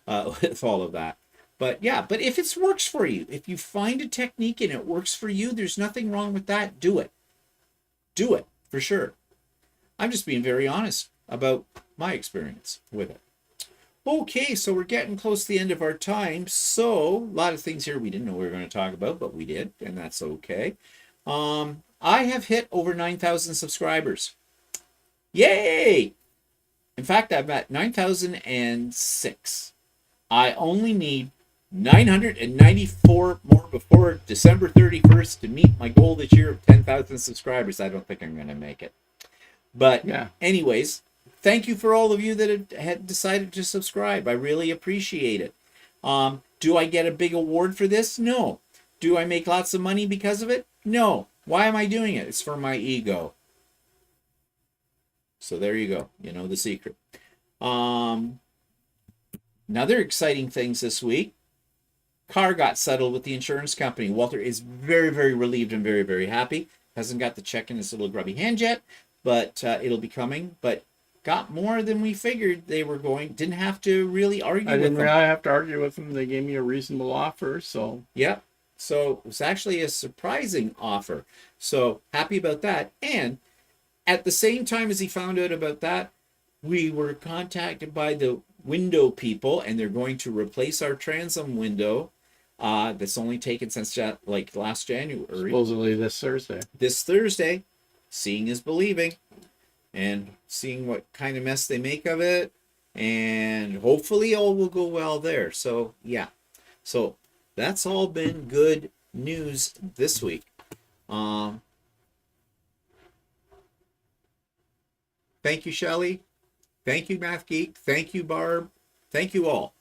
A: with all of that. But yeah, but if it works for you, if you find a technique and it works for you, there's nothing wrong with that. Do it. Do it for sure. I'm just being very honest about my experience with it. Okay, so we're getting close to the end of our time. So a lot of things here we didn't know we were going to talk about, but we did, and that's okay. I have hit over 9,000 subscribers. Yay! In fact, I'm at 9,006. I only need 994 more before December 31st to meet my goal this year of 10,000 subscribers. I don't think I'm going to make it. But yeah. Anyways, thank you for all of you that had decided to subscribe. I really appreciate it. Do I get a big award for this? No. Do I make lots of money because of it? No. Why am I doing it? It's for my ego. So there you go. You know the secret. Another exciting things this week. Car got settled with the insurance company. Walter is very, very relieved and very, very happy. Hasn't got the check in his little grubby hand yet, but it'll be coming. But got more than we figured they were going. Didn't have to really argue with them. I didn't really
B: have to argue with them. They gave me a reasonable offer, so.
A: Yep. So it was actually a surprising offer. So happy about that. And at the same time as he found out about that, we were contacted by the window people, and they're going to replace our transom window that's only taken since like last January.
B: Supposedly this Thursday.
A: This Thursday. Seeing is believing. And seeing what kind of mess they make of it. And hopefully all will go well there. So, yeah. So, that's all been good news this week. Thank you, Shelley. Thank you, Math Geek. Thank you, Barb. Thank you all.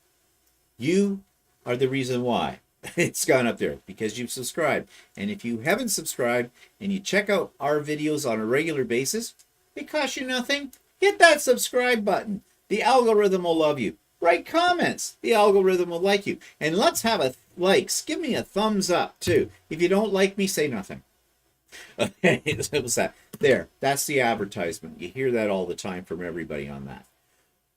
A: You are the reason why it's gone up there, because you've subscribed. And if you haven't subscribed and you check out our videos on a regular basis, it costs you nothing. Hit that subscribe button. The algorithm will love you. Write comments. The algorithm will like you. And let's have a likes. Give me a thumbs up, too. If you don't like me, say nothing. Okay, so what's that? There, that's the advertisement. You hear that all the time from everybody on that.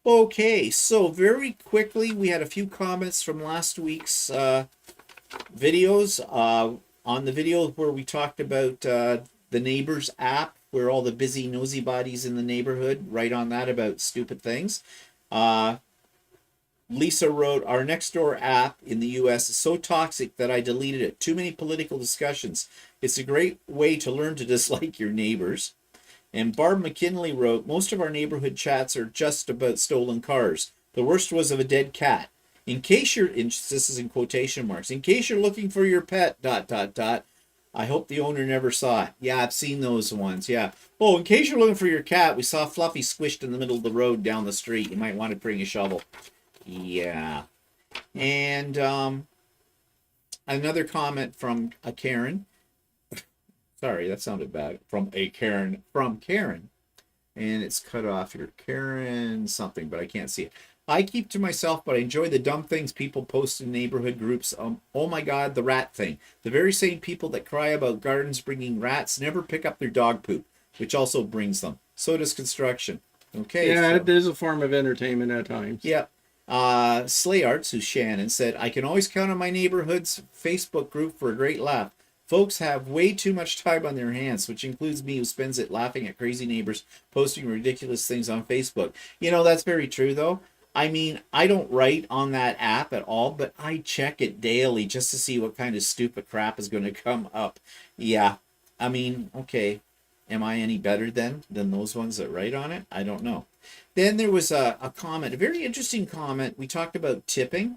A: Okay, so very quickly, we had a few comments from last week's videos. On the video where we talked about the Neighbours app, where all the busy nosy bodies in the neighborhood write on that about stupid things. Lisa wrote, our Nextdoor app in the US is so toxic that I deleted it. Too many political discussions. It's a great way to learn to dislike your neighbors. And Barb McKinley wrote, most of our neighborhood chats are just about stolen cars. The worst was of a dead cat. In case you're, this is in quotation marks, in case you're looking for your pet, ... I hope the owner never saw it. Yeah, I've seen those ones, yeah. Oh, in case you're looking for your cat, we saw Fluffy squished in the middle of the road down the street. You might want to bring a shovel. Yeah. And another comment from a Karen. Sorry, that sounded bad. From Karen. And it's cut off here. Karen something, but I can't see it. I keep to myself, but I enjoy the dumb things people post in neighborhood groups. Oh my God, the rat thing. The very same people that cry about gardens bringing rats never pick up their dog poop, which also brings them. So does construction. Okay.
B: Yeah, it is a form of entertainment at times.
A: Yeah. Slay Arts, who's Shannon, said, I can always count on my neighborhood's Facebook group for a great laugh. Folks have way too much time on their hands, which includes me, who spends it laughing at crazy neighbors posting ridiculous things on Facebook. You know, that's very true, though. I mean, I don't write on that app at all, but I check it daily just to see what kind of stupid crap is going to come up. Yeah, I mean, okay, am I any better than those ones that write on it? I don't know. Then there was a comment, a very interesting comment. We talked about tipping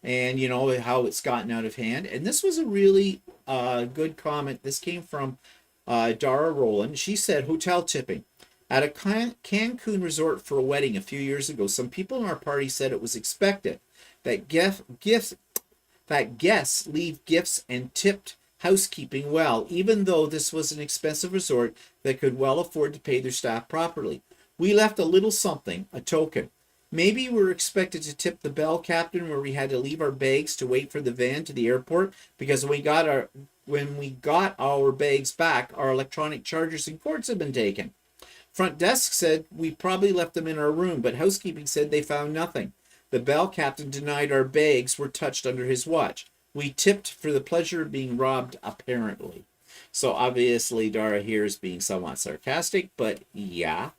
A: and, you know, how it's gotten out of hand. And this was a really good comment. This came from Dara Rowland. She said, hotel tipping. At a Cancun resort for a wedding a few years ago, some people in our party said it was expected that that guests leave gifts and tipped housekeeping well, even though this was an expensive resort that could well afford to pay their staff properly. We left a little something, a token. Maybe we were expected to tip the bell captain where we had to leave our bags to wait for the van to the airport because when we got our bags back, our electronic chargers and cords had been taken. Front desk said we probably left them in our room, but housekeeping said they found nothing. The bell captain denied our bags were touched under his watch. We tipped for the pleasure of being robbed, apparently. So obviously Dara here is being somewhat sarcastic, but yeah.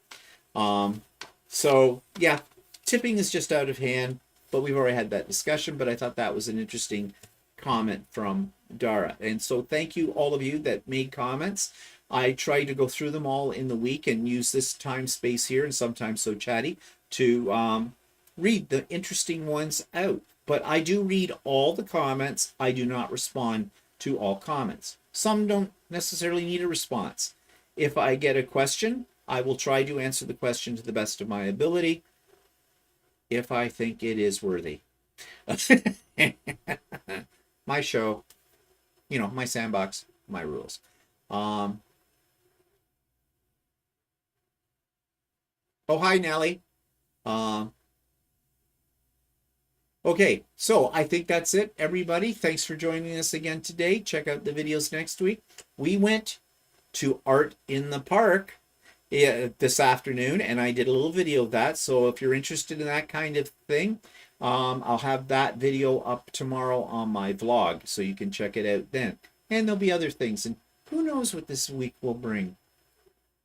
A: So yeah, tipping is just out of hand, but we've already had that discussion, but I thought that was an interesting comment from Dara. And so thank you all of you that made comments. I try to go through them all in the week and use this time space here, and sometimes so chatty, to read the interesting ones out. But I do read all the comments. I do not respond to all comments. Some don't necessarily need a response. If I get a question, I will try to answer the question to the best of my ability if I think it is worthy. My show, my sandbox, my rules. Oh, hi, Nellie. Okay, so I think that's it, everybody. Thanks for joining us again today. Check out the videos next week. We went to Art in the Park this afternoon, and I did a little video of that. So if you're interested in that kind of thing, I'll have that video up tomorrow on my vlog, so you can check it out then. And there'll be other things, and who knows what this week will bring.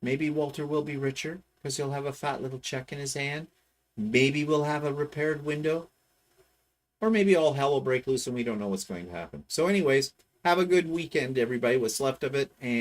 A: Maybe Walter will be richer because he'll have a fat little check in his hand. Maybe we'll have a repaired window. Or maybe all hell will break loose and we don't know what's going to happen. So anyways, have a good weekend, everybody, what's left of it. And